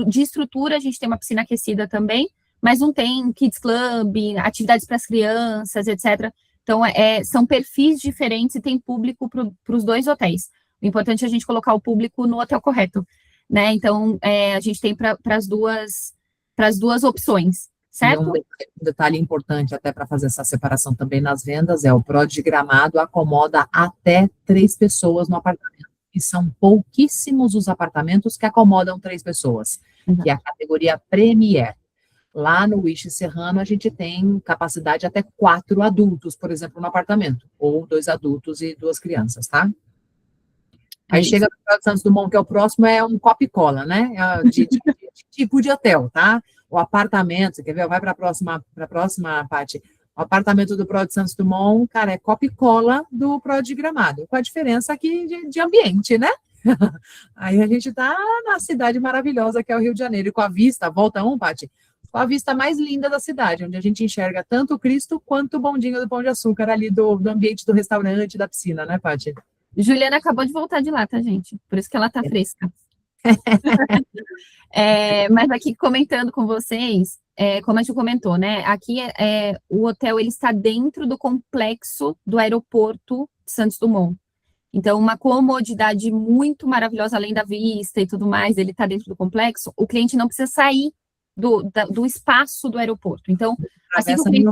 de estrutura, a gente tem uma piscina aquecida também, mas não tem kids club, atividades para as crianças, etc. Então, são perfis diferentes e tem público para os 2 hotéis. O importante é a gente colocar o público no hotel correto, né? Então, a gente tem para as duas opções, certo? E um detalhe importante até para fazer essa separação também nas vendas o PROD de Gramado acomoda até 3 pessoas no apartamento. E são pouquíssimos os apartamentos que acomodam 3 pessoas, que é a categoria Premier. Lá no Wish Serrano, a gente tem capacidade até 4 adultos, por exemplo, no apartamento, ou 2 adultos e 2 crianças, tá? Aí chega no Prado Santos Dumont, que é o próximo, é um Coca-Cola, né? De tipo de hotel, tá? O apartamento, você quer ver? Vai para a próxima parte. O apartamento do Prado Santos Dumont, cara, é Coca-Cola do Prado de Gramado, com a diferença aqui de ambiente, né? Aí a gente tá na cidade maravilhosa que é o Rio de Janeiro, e com a vista, volta Paty, com a vista mais linda da cidade, onde a gente enxerga tanto o Cristo quanto o bondinho do Pão de Açúcar ali do ambiente do restaurante, da piscina, né, Paty? Juliana acabou de voltar de lá, tá, gente? Por isso que ela tá fresca. Mas aqui comentando com vocês, como a gente comentou, né? Aqui o hotel ele está dentro do complexo do aeroporto de Santos Dumont. Então, uma comodidade muito maravilhosa, além da vista e tudo mais, ele está dentro do complexo. O cliente não precisa sair do espaço do aeroporto. Então, assim que o cliente,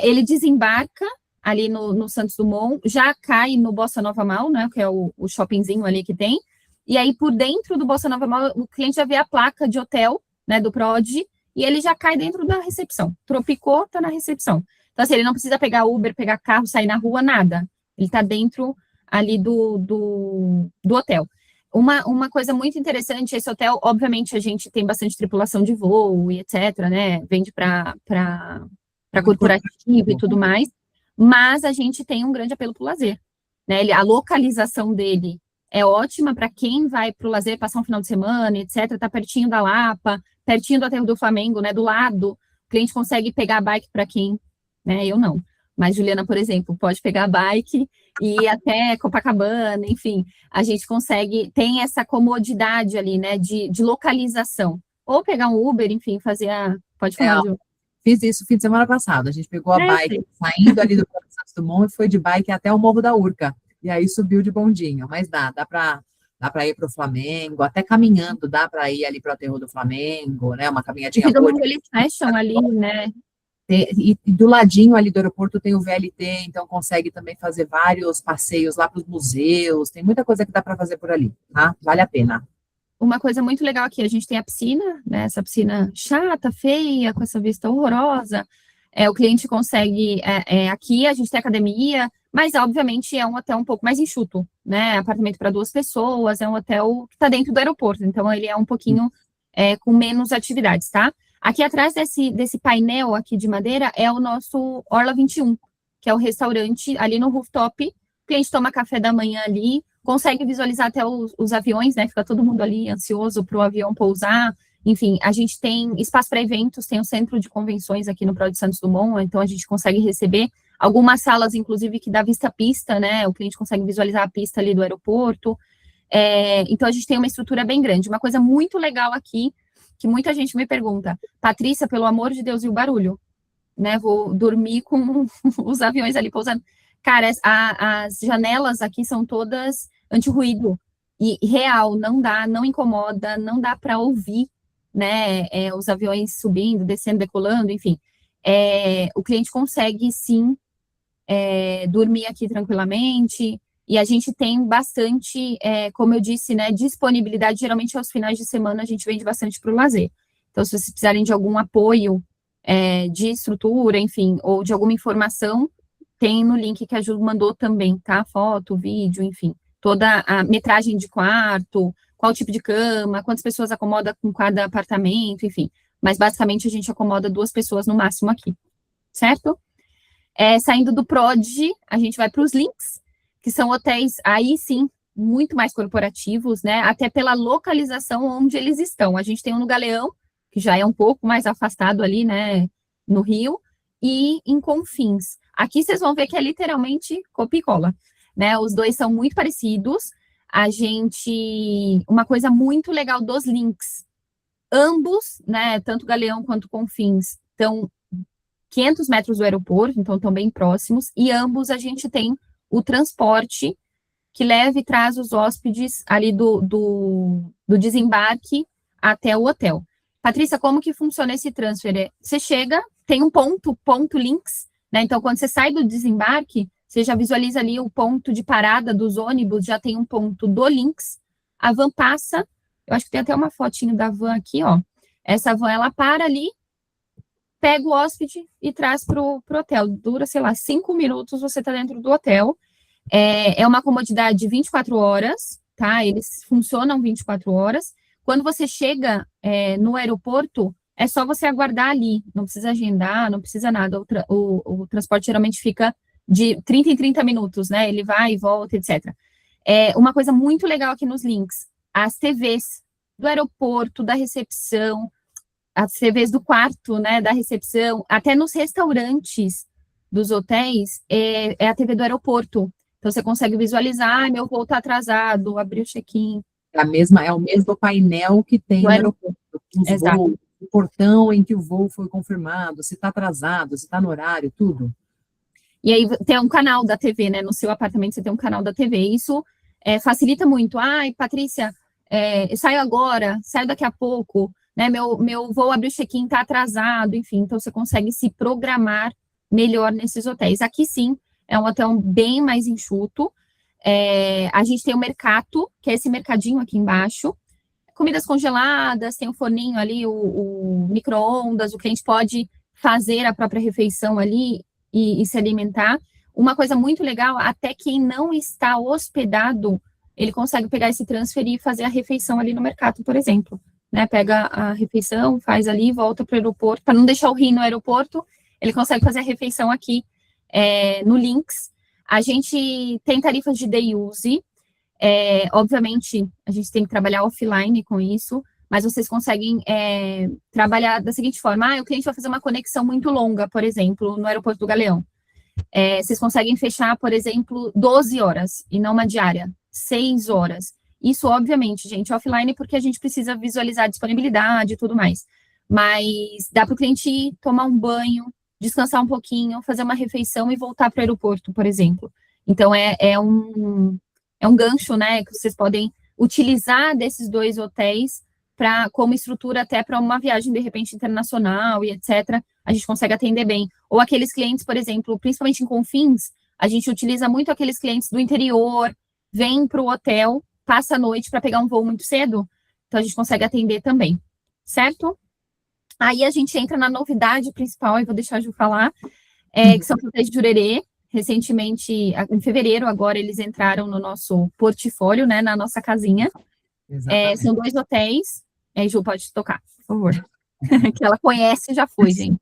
ele desembarca ali no Santos Dumont, já cai no Bossa Nova Mall, né? Que é o shoppingzinho ali que tem. E aí, por dentro do Bossa Nova Mall, o cliente já vê a placa de hotel, né, do Prod, e ele já cai dentro da recepção. Tropicou, tá na recepção. Então, assim, ele não precisa pegar Uber, pegar carro, sair na rua, nada. Ele tá dentro ali do hotel. Uma coisa muito interessante, esse hotel, obviamente, a gente tem bastante tripulação de voo e etc., né, vende para corporativo e tudo mais, mas a gente tem um grande apelo para o lazer, né, a localização dele é ótima para quem vai para o lazer, passar um final de semana, etc., tá pertinho da Lapa, pertinho do Aterro do Flamengo, né, do lado, o cliente consegue pegar a bike para quem, né, eu não. Mas Juliana, por exemplo, pode pegar a bike e ir até Copacabana, enfim, a gente consegue, tem essa comodidade ali, né, de localização. Ou pegar um Uber, enfim, fazer Pode falar, Ju. Fiz isso fim de semana passado, a gente pegou a bike, saindo ali do Santos Dumont e foi de bike até o Morro da Urca, e aí subiu de bondinho, mas dá para ir para o Flamengo, até caminhando, dá para ir ali para o Aterro do Flamengo, né, uma caminhadinha boa. Eles fecham ali, né? E do ladinho ali do aeroporto tem o VLT, então consegue também fazer vários passeios lá para os museus, tem muita coisa que dá para fazer por ali, tá? Vale a pena. Uma coisa muito legal aqui, a gente tem a piscina, né? Essa piscina chata, feia, com essa vista horrorosa. O cliente consegue, aqui a gente tem academia, mas obviamente é um hotel um pouco mais enxuto, né? Apartamento para 2 pessoas, é um hotel que está dentro do aeroporto, então ele é um pouquinho com menos atividades, tá? Aqui atrás desse painel aqui de madeira é o nosso Orla 21, que é o restaurante ali no rooftop. O cliente toma café da manhã ali, consegue visualizar até os aviões, né? Fica todo mundo ali ansioso para o avião pousar. Enfim, a gente tem espaço para eventos, tem o centro de convenções aqui no Prado de Santos Dumont, então a gente consegue receber algumas salas, inclusive, que dá vista à pista, né? O cliente consegue visualizar a pista ali do aeroporto. Então a gente tem uma estrutura bem grande. Uma coisa muito legal aqui, que muita gente me pergunta, Patrícia, pelo amor de Deus, e o barulho? Né, vou dormir com os aviões ali pousando. Cara, as janelas aqui são todas anti-ruído. E real, não dá, não incomoda, não dá para ouvir, né, os aviões subindo, descendo, decolando, enfim. O cliente consegue, sim, dormir aqui tranquilamente. E a gente tem bastante, como eu disse, né, disponibilidade. Geralmente, aos finais de semana, a gente vende bastante para o lazer. Então, se vocês precisarem de algum apoio de estrutura, enfim, ou de alguma informação, tem no link que a Ju mandou também, tá? Foto, vídeo, enfim. Toda a metragem de quarto, qual tipo de cama, quantas pessoas acomoda com cada apartamento, enfim. Mas, basicamente, a gente acomoda 2 pessoas no máximo aqui, certo? Saindo do Prod, a gente vai para os links, que são hotéis, aí sim, muito mais corporativos, né, até pela localização onde eles estão. A gente tem um no Galeão, que já é um pouco mais afastado ali, né, no Rio, e em Confins. Aqui vocês vão ver que é literalmente copia e cola, né, os dois são muito parecidos. Uma coisa muito legal dos links, ambos, né, tanto Galeão quanto Confins, estão 500 metros do aeroporto, então estão bem próximos, e ambos a gente tem o transporte que leva e traz os hóspedes ali do desembarque até o hotel. Patrícia, como que funciona esse transfer? Você chega, tem um ponto links, né? Então, quando você sai do desembarque, você já visualiza ali o ponto de parada dos ônibus, já tem um ponto do links, a van passa, eu acho que tem até uma fotinho da van aqui, ó. Essa van, ela para ali, pega o hóspede e traz para o hotel. Dura, sei lá, 5 minutos, você está dentro do hotel. É uma comodidade de 24 horas, tá? Eles funcionam 24 horas. Quando você chega no aeroporto, é só você aguardar ali, não precisa agendar, não precisa nada. O transporte geralmente fica de 30 em 30 minutos, né? Ele vai e volta, etc. Uma coisa muito legal aqui nos links, as TVs do aeroporto, da recepção, as TVs do quarto, né, da recepção, até nos restaurantes dos hotéis, é a TV do aeroporto. Então, você consegue visualizar, meu voo está atrasado, abrir o check-in. É o mesmo painel que tem no aeroporto, os Exato. voos, o portão em que o voo foi confirmado, se está atrasado, se está no horário, tudo. E aí tem um canal da TV, né? No seu apartamento você tem um canal da TV. Isso facilita muito. Ai, Patrícia, saio agora, saio daqui a pouco, né? Meu voo abrir o check-in está atrasado, enfim. Então você consegue se programar melhor nesses hotéis. Aqui sim, é um hotel bem mais enxuto. A gente tem o Mercato, que é esse mercadinho aqui embaixo. Comidas congeladas, tem o forninho ali, o micro-ondas, o cliente pode fazer a própria refeição ali e se alimentar. Uma coisa muito legal, até quem não está hospedado, ele consegue pegar esse transferir e fazer a refeição ali no mercado, por exemplo. Né? Pega a refeição, faz ali, volta para o aeroporto, para não deixar o rim no aeroporto, ele consegue fazer a refeição aqui no Links. A gente tem tarifas de day use, obviamente, a gente tem que trabalhar offline com isso, mas vocês conseguem trabalhar da seguinte forma, o cliente vai fazer uma conexão muito longa, por exemplo, no aeroporto do Galeão. Vocês conseguem fechar, por exemplo, 12 horas, e não uma diária, 6 horas. Isso, obviamente, gente, offline, porque a gente precisa visualizar a disponibilidade e tudo mais. Mas dá para o cliente ir tomar um banho, descansar um pouquinho, fazer uma refeição e voltar para o aeroporto, por exemplo. Então, é um gancho, né, que vocês podem utilizar desses 2 hotéis como estrutura até para uma viagem, de repente, internacional e etc., a gente consegue atender bem. Ou aqueles clientes, por exemplo, principalmente em Confins, a gente utiliza muito aqueles clientes do interior, vem para o hotel, passa a noite para pegar um voo muito cedo, então a gente consegue atender também, certo? Aí a gente entra na novidade principal, e vou deixar a Ju falar, que são os hotéis de Jurerê. Recentemente, em fevereiro, agora eles entraram no nosso portfólio, né, na nossa casinha. São 2 hotéis. Ju, pode tocar, por favor. Que ela conhece e já foi, gente.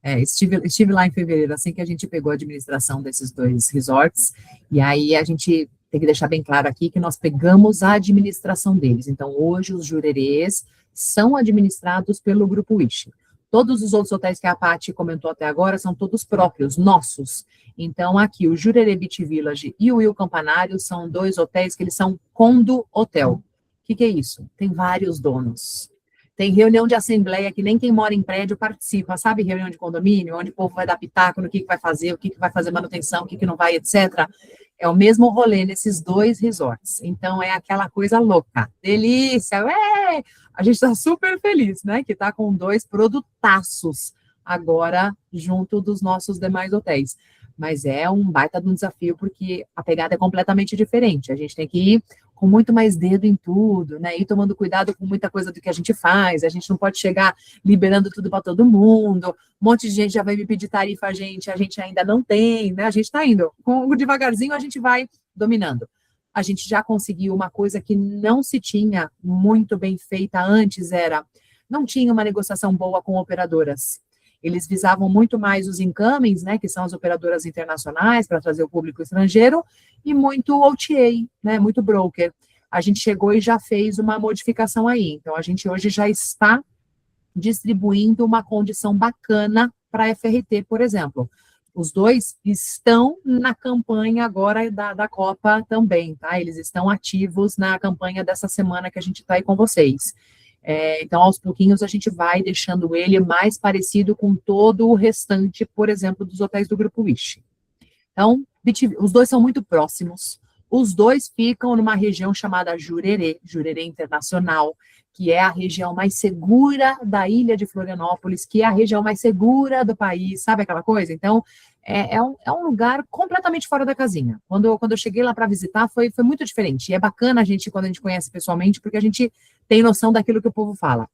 Estive lá em fevereiro, assim que a gente pegou a administração desses 2 resorts, e aí a gente tem que deixar bem claro aqui que nós pegamos a administração deles. Então, hoje, os Jurerês são administrados pelo Grupo Wish. Todos os outros hotéis que a Paty comentou até agora são todos próprios, nossos. Então, aqui, o Jurerê Beach Village e o Will Campanário são 2 hotéis que eles são condo hotel. O que é isso? Tem vários donos. Tem reunião de assembleia que nem quem mora em prédio participa, sabe? Reunião de condomínio, onde o povo vai dar pitaco no que vai fazer, o que vai fazer manutenção, o que não vai, etc. É o mesmo rolê nesses 2 resorts. Então, é aquela coisa louca. Delícia! A gente está super feliz, né? Que está com 2 produtaços agora junto dos nossos demais hotéis. Mas é um baita de um desafio, porque a pegada é completamente diferente. A gente tem que ir com muito mais dedo em tudo, né? Ir tomando cuidado com muita coisa do que a gente faz. A gente não pode chegar liberando tudo para todo mundo. Um monte de gente já vai me pedir tarifa, a gente ainda não tem, né? A gente está indo. Devagarzinho a gente vai dominando. A gente já conseguiu uma coisa que não se tinha muito bem feita antes, não tinha uma negociação boa com operadoras. Eles visavam muito mais os incomings, né, que são as operadoras internacionais, para trazer o público estrangeiro, e muito OTA, né, muito broker. A gente chegou e já fez uma modificação aí. Então, a gente hoje já está distribuindo uma condição bacana para a FRT, por exemplo. Os 2 estão na campanha agora da Copa também, tá? Eles estão ativos na campanha dessa semana que a gente está aí com vocês. Então, aos pouquinhos, a gente vai deixando ele mais parecido com todo o restante, por exemplo, dos hotéis do Grupo Wish. Então, os 2 são muito próximos. Os 2 ficam numa região chamada Jurerê Internacional, que é a região mais segura da ilha de Florianópolis, que é a região mais segura do país, sabe aquela coisa? Então, é um lugar completamente fora da casinha. Quando eu cheguei lá para visitar, foi muito diferente. E é bacana quando a gente conhece pessoalmente, porque a gente tem noção daquilo que o povo fala.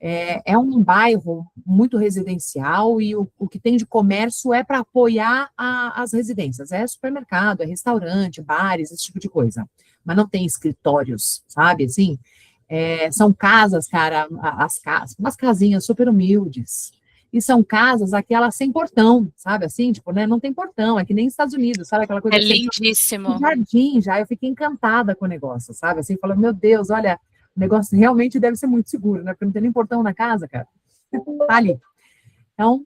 É um bairro muito residencial e o que tem de comércio é para apoiar as residências. É supermercado, é restaurante, bares, esse tipo de coisa. Mas não tem escritórios, sabe, assim? São casas, cara, umas casinhas super humildes. E são casas, aquelas sem portão, sabe, assim? Tipo, né, não tem portão, é que nem Estados Unidos, sabe? Aquela coisa É assim, lindíssimo. um jardim já, eu fiquei encantada com o negócio, sabe? Assim, falando, meu Deus, olha, o negócio realmente deve ser muito seguro, né? Porque não tem nem portão na casa, cara. Tá ali. Então,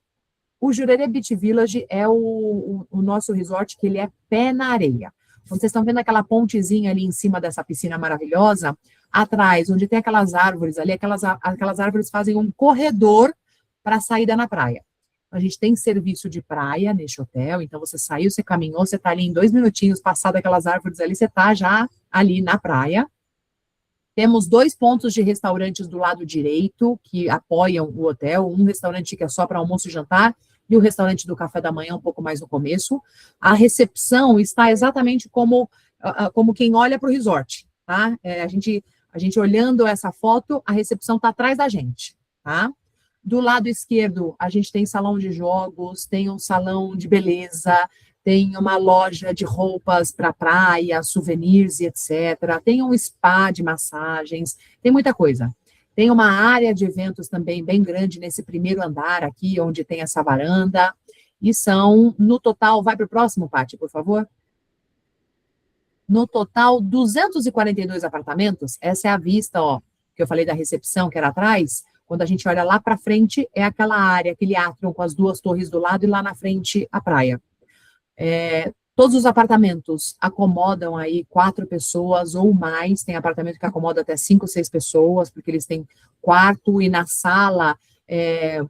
o Jurerê Beach Village é o nosso resort, que ele é pé na areia. Quando vocês estão vendo aquela pontezinha ali em cima dessa piscina maravilhosa, atrás, onde tem aquelas árvores ali, aquelas árvores fazem um corredor para a saída na praia. A gente tem serviço de praia neste hotel, então você saiu, você caminhou, você está ali em 2 minutinhos, passado aquelas árvores ali, você está já ali na praia. Temos 2 pontos de restaurantes do lado direito, que apoiam o hotel, um restaurante que é só para almoço e jantar, e o restaurante do café da manhã, um pouco mais no começo. A recepção está exatamente como quem olha para o resort, tá? A gente olhando essa foto, a recepção está atrás da gente, tá? Do lado esquerdo, a gente tem salão de jogos, tem um salão de beleza, tem uma loja de roupas para praia, souvenirs e etc. Tem um spa de massagens, tem muita coisa. Tem uma área de eventos também bem grande nesse primeiro andar aqui, onde tem essa varanda. E são, no total, vai para o próximo, Paty, por favor. No total, 242 apartamentos. Essa é a vista, ó, que eu falei da recepção, que era atrás. Quando a gente olha lá para frente, é aquela área, aquele átrio com as 2 torres do lado e lá na frente a praia. Todos os apartamentos acomodam aí 4 pessoas ou mais, tem apartamento que acomoda até 5, 6 pessoas, porque eles têm quarto e na sala,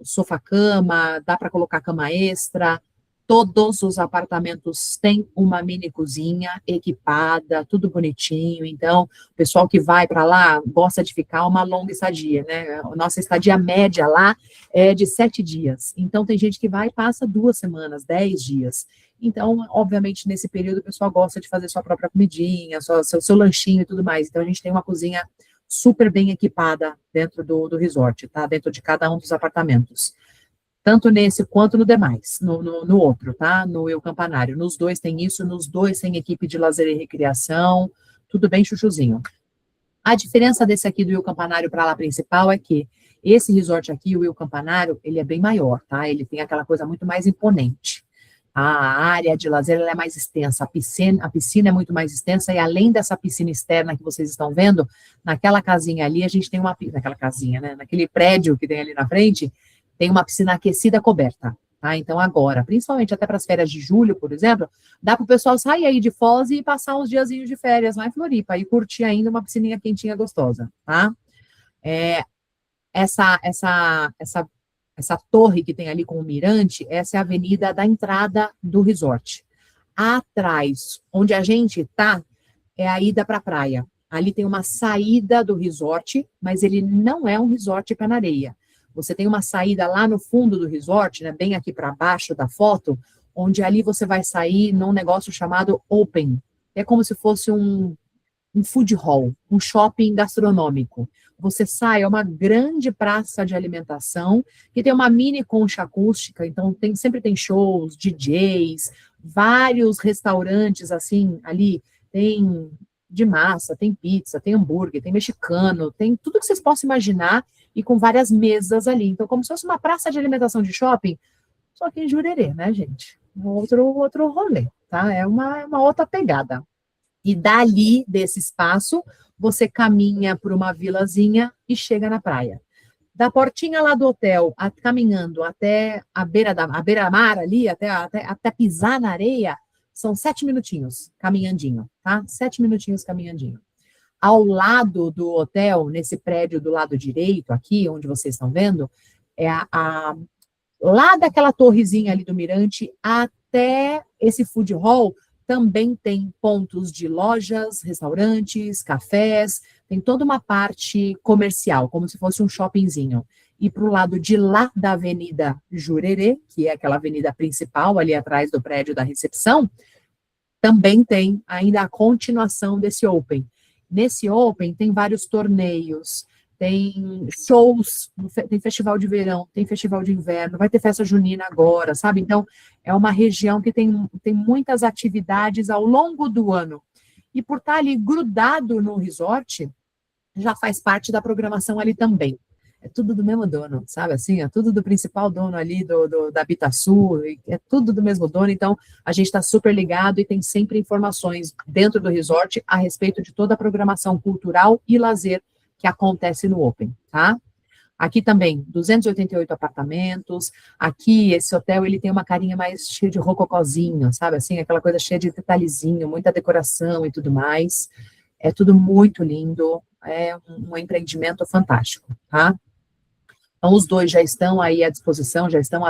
sofá-cama, dá para colocar cama extra. Todos os apartamentos têm uma mini cozinha equipada, tudo bonitinho. Então, o pessoal que vai para lá gosta de ficar uma longa estadia, né? A nossa estadia média lá é de 7 dias. Então, tem gente que vai e passa 2 semanas, 10 dias. Então, obviamente, nesse período, o pessoal gosta de fazer sua própria comidinha, seu lanchinho e tudo mais. Então, a gente tem uma cozinha super bem equipada dentro do resort, tá? Dentro de cada um dos apartamentos. Tanto nesse quanto no demais, no outro, tá? No Eu Campanário. Nos 2 tem isso, nos 2 tem equipe de lazer e recreação, tudo bem chuchuzinho. A diferença desse aqui do Eu Campanário para lá principal é que esse resort aqui, o Eu Campanário, ele é bem maior, tá? Ele tem aquela coisa muito mais imponente. A área de lazer ela é mais extensa, a piscina é muito mais extensa, e além dessa piscina externa que vocês estão vendo, naquela casinha ali, a gente tem naquela casinha, né? Naquele prédio que tem ali na frente, tem uma piscina aquecida coberta, tá? Então agora, principalmente até para as férias de julho, por exemplo, dá para o pessoal sair aí de Foz e passar uns diazinhos de férias lá em Floripa e curtir ainda uma piscininha quentinha gostosa, tá? Essa torre que tem ali com o mirante, essa é a avenida da entrada do resort. Atrás, onde a gente está, é a ida para a praia. Ali tem uma saída do resort, mas ele não é um resort pé na areia. Você tem uma saída lá no fundo do resort, né, bem aqui para baixo da foto, onde ali você vai sair num negócio chamado Open. É como se fosse um food hall, um shopping gastronômico. Você sai, é uma grande praça de alimentação, que tem uma mini concha acústica, então sempre tem shows, DJs, vários restaurantes, assim, ali, tem de massa, tem pizza, tem hambúrguer, tem mexicano, tem tudo que vocês possam imaginar, e com várias mesas ali. Então, como se fosse uma praça de alimentação de shopping, só que em Jurerê, né, gente? Outro rolê, tá? É uma outra pegada. E dali, desse espaço, você caminha por uma vilazinha e chega na praia. Da portinha lá do hotel, caminhando até a beira-mar ali, até pisar na areia, são 7 minutinhos caminhandinho, tá? 7 minutinhos caminhandinho. Ao lado do hotel, nesse prédio do lado direito, aqui, onde vocês estão vendo, lá daquela torrezinha ali do mirante até esse food hall, também tem pontos de lojas, restaurantes, cafés, tem toda uma parte comercial, como se fosse um shoppingzinho. E para o lado de lá da Avenida Jurerê, que é aquela avenida principal ali atrás do prédio da recepção, também tem ainda a continuação desse Open. Nesse Open tem vários torneios, tem shows, tem festival de verão, tem festival de inverno, vai ter festa junina agora, sabe? Então, é uma região que tem muitas atividades ao longo do ano. E por estar ali grudado no resort, já faz parte da programação ali também. É tudo do mesmo dono, sabe assim? É tudo do principal dono ali da Habitasul, é tudo do mesmo dono, então a gente está super ligado e tem sempre informações dentro do resort a respeito de toda a programação cultural e lazer que acontece no Open, tá? Aqui também, 288 apartamentos, aqui esse hotel, ele tem uma carinha mais cheia de rococozinho, sabe assim? Aquela coisa cheia de detalhezinho, muita decoração e tudo mais, é tudo muito lindo, é um empreendimento fantástico, tá? Então, os dois já estão aí à disposição, já estão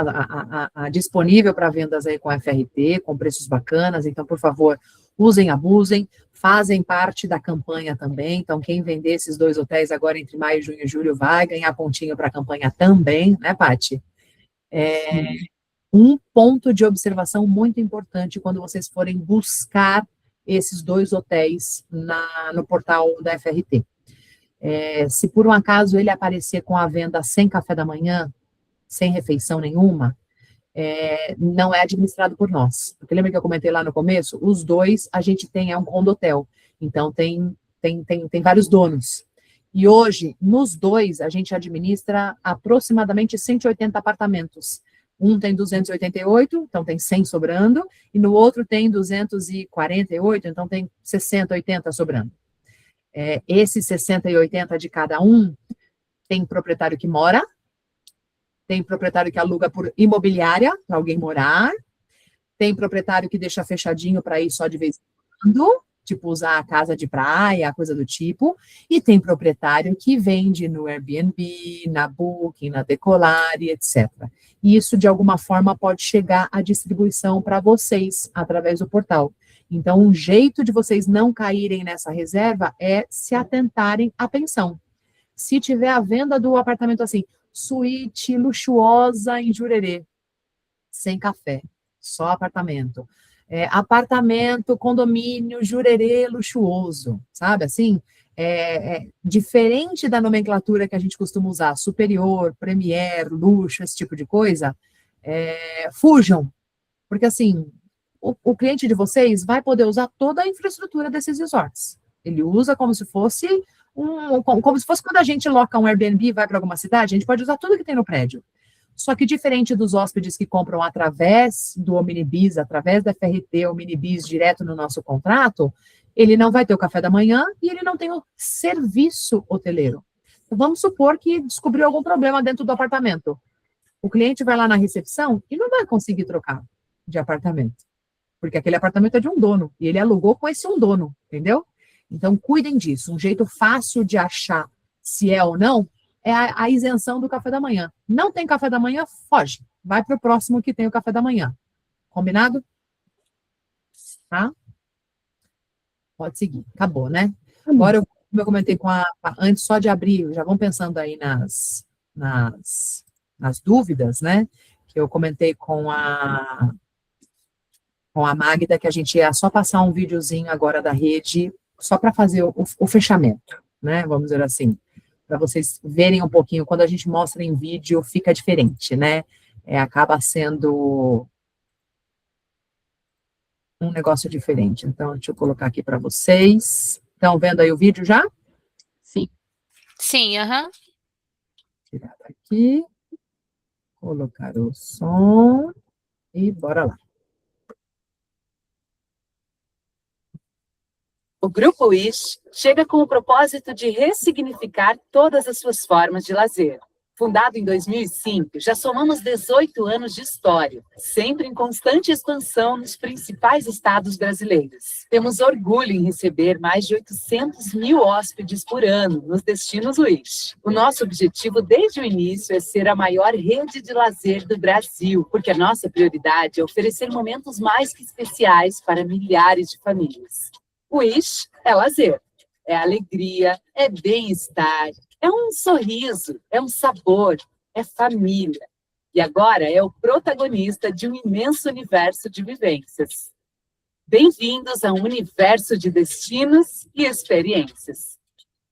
disponível para vendas aí com a FRT, com preços bacanas, então, por favor, usem, abusem, fazem parte da campanha também, então, quem vender esses 2 hotéis agora entre maio, junho e julho vai ganhar pontinho para a campanha também, né, Paty? Um ponto de observação muito importante quando vocês forem buscar esses 2 hotéis no portal da FRT. Se por um acaso ele aparecer com a venda sem café da manhã, sem refeição nenhuma, não é administrado por nós. Porque lembra que eu comentei lá no começo? Os 2 a gente tem, é um condotel. Então, tem vários donos. E hoje, nos 2, a gente administra aproximadamente 180 apartamentos. Um tem 288, então tem 100 sobrando, e no outro tem 248, então tem 60, 80 sobrando. Esses 60 e 80 de cada um, tem proprietário que mora, tem proprietário que aluga por imobiliária, para alguém morar, tem proprietário que deixa fechadinho para ir só de vez em quando, tipo usar a casa de praia, coisa do tipo, e tem proprietário que vende no Airbnb, na Booking, na Decolar e etc. E isso, de alguma forma, pode chegar à distribuição para vocês, através do portal. Então, um jeito de vocês não caírem nessa reserva é se atentarem à pensão. Se tiver a venda do apartamento assim, suíte luxuosa em Jurerê, sem café, só apartamento. Apartamento, condomínio, Jurerê luxuoso, sabe assim? Diferente da nomenclatura que a gente costuma usar, superior, premier, luxo, esse tipo de coisa, fujam, porque assim, o cliente de vocês vai poder usar toda a infraestrutura desses resorts. Ele usa como se fosse quando a gente loca um Airbnb e vai para alguma cidade, a gente pode usar tudo que tem no prédio. Só que diferente dos hóspedes que compram através do Omnibis, através da FRT ou Minibis direto no nosso contrato, ele não vai ter o café da manhã e ele não tem o serviço hoteleiro. Então, vamos supor que descobriu algum problema dentro do apartamento. O cliente vai lá na recepção e não vai conseguir trocar de apartamento, porque aquele apartamento é de um dono, e ele alugou com esse um dono, entendeu? Então, cuidem disso. Um jeito fácil de achar se é ou não é a isenção do café da manhã. Não tem café da manhã, foge. Vai para o próximo que tem o café da manhã. Combinado? Tá? Pode seguir. Acabou, né? Agora, como eu comentei antes só de abrir, já vão pensando aí nas dúvidas, né? Que eu comentei com a Magda, que a gente ia só passar um videozinho agora da rede, só para fazer o fechamento, né? Vamos dizer assim, para vocês verem um pouquinho, quando a gente mostra em vídeo, fica diferente, né? Acaba sendo um negócio diferente. Então, deixa eu colocar aqui para vocês. Estão vendo aí o vídeo já? Sim. Sim, aham. Tirar daqui, colocar o som e bora lá. O Grupo Wish chega com o propósito de ressignificar todas as suas formas de lazer. Fundado em 2005, já somamos 18 anos de história, sempre em constante expansão nos principais estados brasileiros. Temos orgulho em receber mais de 800 mil hóspedes por ano nos destinos Wish. O nosso objetivo desde o início é ser a maior rede de lazer do Brasil, porque a nossa prioridade é oferecer momentos mais que especiais para milhares de famílias. Wish é lazer, é alegria, é bem-estar, é um sorriso, é um sabor, é família. E agora é o protagonista de um imenso universo de vivências. Bem-vindos a um universo de destinos e experiências.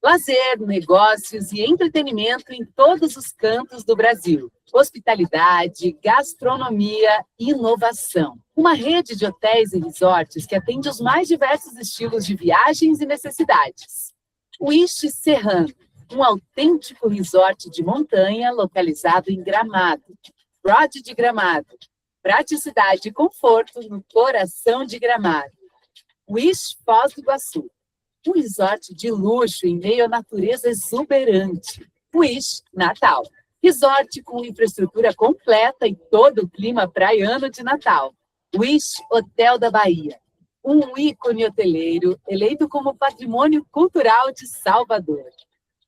Lazer, negócios e entretenimento em todos os cantos do Brasil. Hospitalidade, gastronomia e inovação. Uma rede de hotéis e resorts que atende os mais diversos estilos de viagens e necessidades. Wish Serrano, um autêntico resort de montanha localizado em Gramado. Rod de Gramado. Praticidade e conforto no coração de Gramado. Wish Foz do Iguaçu. Um resort de luxo em meio à natureza exuberante. Wish Natal. Resort com infraestrutura completa e todo o clima praiano de Natal. Wish Hotel da Bahia. Um ícone hoteleiro eleito como patrimônio cultural de Salvador.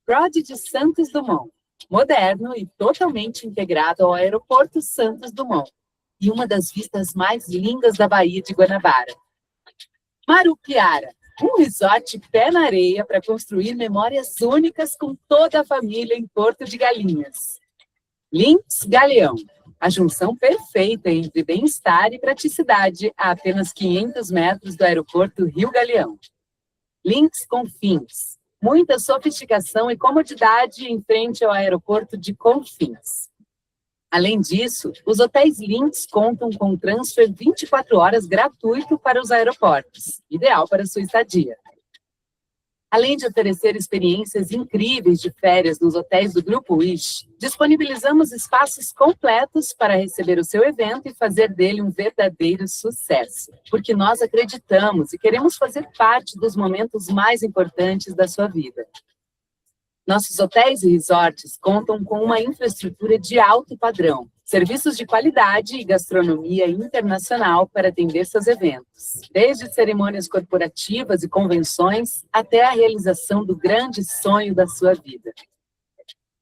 Rod de Santos Dumont. Moderno e totalmente integrado ao aeroporto Santos Dumont. E uma das vistas mais lindas da Baía de Guanabara. Marupiara. Um resort pé na areia para construir memórias únicas com toda a família em Porto de Galinhas. Links Galeão, a junção perfeita entre bem-estar e praticidade a apenas 500 metros do aeroporto Rio Galeão. Links Confins, muita sofisticação e comodidade em frente ao aeroporto de Confins. Além disso, os hotéis Links contam com transfer 24 horas gratuito para os aeroportos, ideal para sua estadia. Além de oferecer experiências incríveis de férias nos hotéis do Grupo Wish, disponibilizamos espaços completos para receber o seu evento e fazer dele um verdadeiro sucesso, porque nós acreditamos e queremos fazer parte dos momentos mais importantes da sua vida. Nossos hotéis e resorts contam com uma infraestrutura de alto padrão, serviços de qualidade e gastronomia internacional para atender seus eventos, desde cerimônias corporativas e convenções até a realização do grande sonho da sua vida.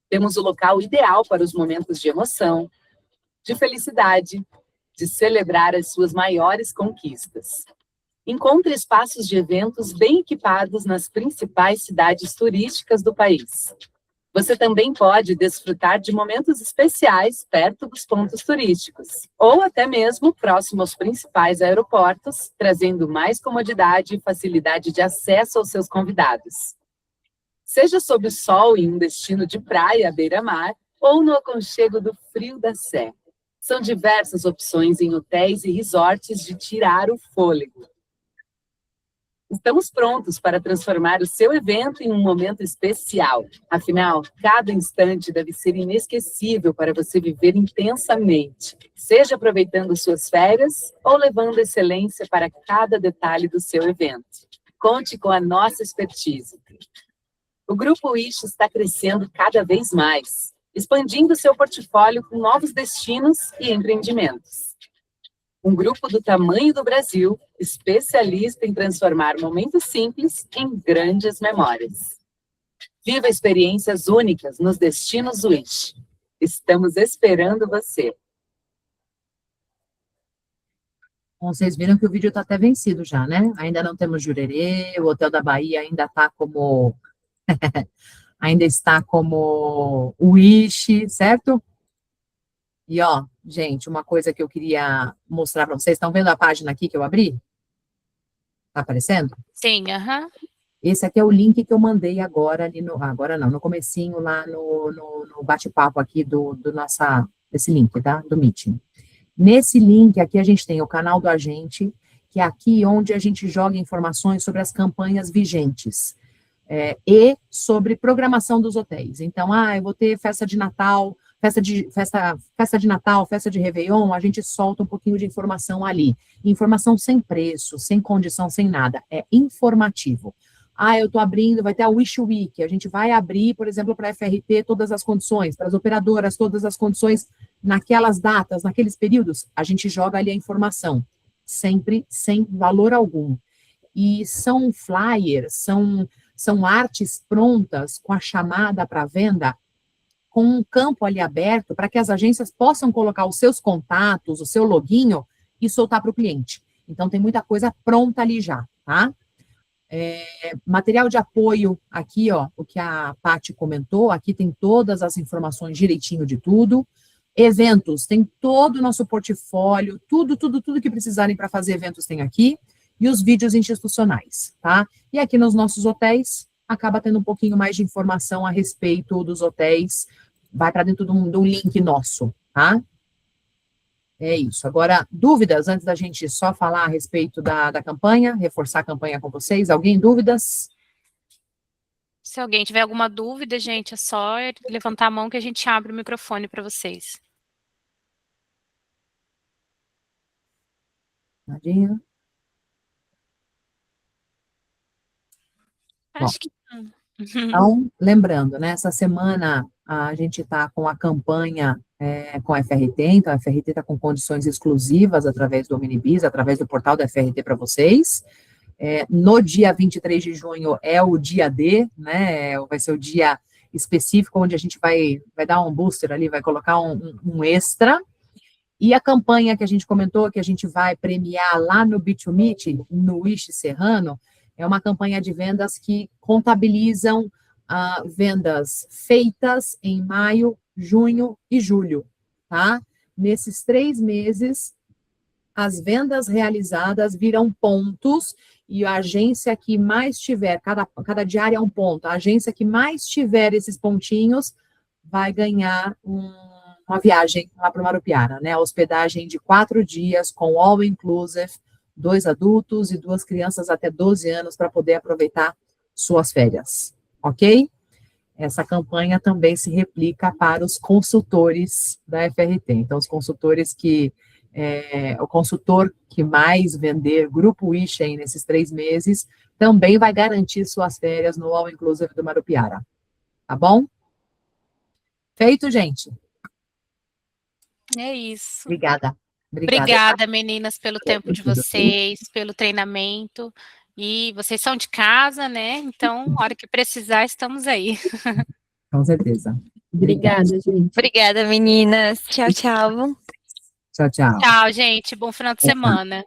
Temos o local ideal para os momentos de emoção, de felicidade, de celebrar as suas maiores conquistas. Encontre espaços de eventos bem equipados nas principais cidades turísticas do país. Você também pode desfrutar de momentos especiais perto dos pontos turísticos, ou até mesmo próximo aos principais aeroportos, trazendo mais comodidade e facilidade de acesso aos seus convidados. Seja sob o sol em um destino de praia à beira-mar, ou no aconchego do frio da Sé. São diversas opções em hotéis e resorts de tirar o fôlego. Estamos prontos para transformar o seu evento em um momento especial. Afinal, cada instante deve ser inesquecível para você viver intensamente, seja aproveitando suas férias ou levando excelência para cada detalhe do seu evento. Conte com a nossa expertise. O Grupo Wish está crescendo cada vez mais, expandindo seu portfólio com novos destinos e empreendimentos. Um grupo do tamanho do Brasil, especialista em transformar momentos simples em grandes memórias. Viva experiências únicas nos destinos Wish. Estamos esperando você. Bom, vocês viram que o vídeo está até vencido já, né? Ainda não temos Jurerê, o Hotel da Bahia ainda está como... ainda está como Wish, certo? E, ó, gente, uma coisa que eu queria mostrar para vocês. Estão vendo a página aqui que eu abri? Tá aparecendo? Sim, aham. Esse aqui é o link que eu mandei agora, ali no, agora não, no comecinho, lá no bate-papo aqui desse link, tá? Do Meeting. Nesse link aqui a gente tem o canal do agente, que é aqui onde a gente joga informações sobre as campanhas vigentes. E sobre programação dos hotéis. Então, eu vou ter festa de Natal, festa de Natal, festa de Réveillon, a gente solta um pouquinho de informação ali. Informação sem preço, sem condição, sem nada. É informativo. Eu estou abrindo, vai ter a Wish Week, a gente vai abrir, por exemplo, para a FRT todas as condições, para as operadoras todas as condições naquelas datas, naqueles períodos, a gente joga ali a informação, sempre sem valor algum. E são flyers, são artes prontas com a chamada para venda, com um campo ali aberto para que as agências possam colocar os seus contatos, o seu loginho e soltar para o cliente. Então, tem muita coisa pronta ali já, tá? Material de apoio aqui, ó, o que a Paty comentou, aqui tem todas as informações direitinho de tudo. Eventos, tem todo o nosso portfólio, tudo que precisarem para fazer eventos tem aqui. E os vídeos institucionais, tá? E aqui nos nossos hotéis, acaba tendo um pouquinho mais de informação a respeito dos hotéis, vai para dentro de um link nosso, tá? É isso. Agora, dúvidas antes da gente só falar a respeito da campanha, reforçar a campanha com vocês? Alguém, dúvidas? Se alguém tiver alguma dúvida, gente, é só levantar a mão que a gente abre o microfone para vocês. Nadinha? Acho que não. Então, lembrando, né, essa semana a gente está com a campanha com a FRT, então a FRT está com condições exclusivas através do Omnibis, através do portal da FRT para vocês. No dia 23 de junho é o dia D, né, vai ser o dia específico onde a gente vai dar um booster ali, vai colocar um extra. E a campanha que a gente comentou, que a gente vai premiar lá no B2Meet, no Wish Serrano, é uma campanha de vendas que contabilizam vendas feitas em maio, junho e julho, tá? Nesses 3 meses, as vendas realizadas viram pontos e a agência que mais tiver, cada diária é um ponto, a agência que mais tiver esses pontinhos vai ganhar uma viagem lá para o Marupiara, né? A hospedagem de 4 dias com all inclusive, 2 adultos e 2 crianças até 12 anos para poder aproveitar suas férias, ok? Essa campanha também se replica para os consultores da FRT. Então, os consultores o consultor que mais vender Grupo Wish aí nesses 3 meses também vai garantir suas férias no all inclusive do Marupiara, tá bom? Feito, gente. É isso. Obrigada. Obrigada, meninas, pelo tempo de vocês, pelo treinamento. E vocês são de casa, né? Então, a hora que precisar, estamos aí. Com certeza. Obrigada, gente. Obrigada, meninas. Tchau, tchau. Tchau, tchau. Tchau, gente. Bom final de semana.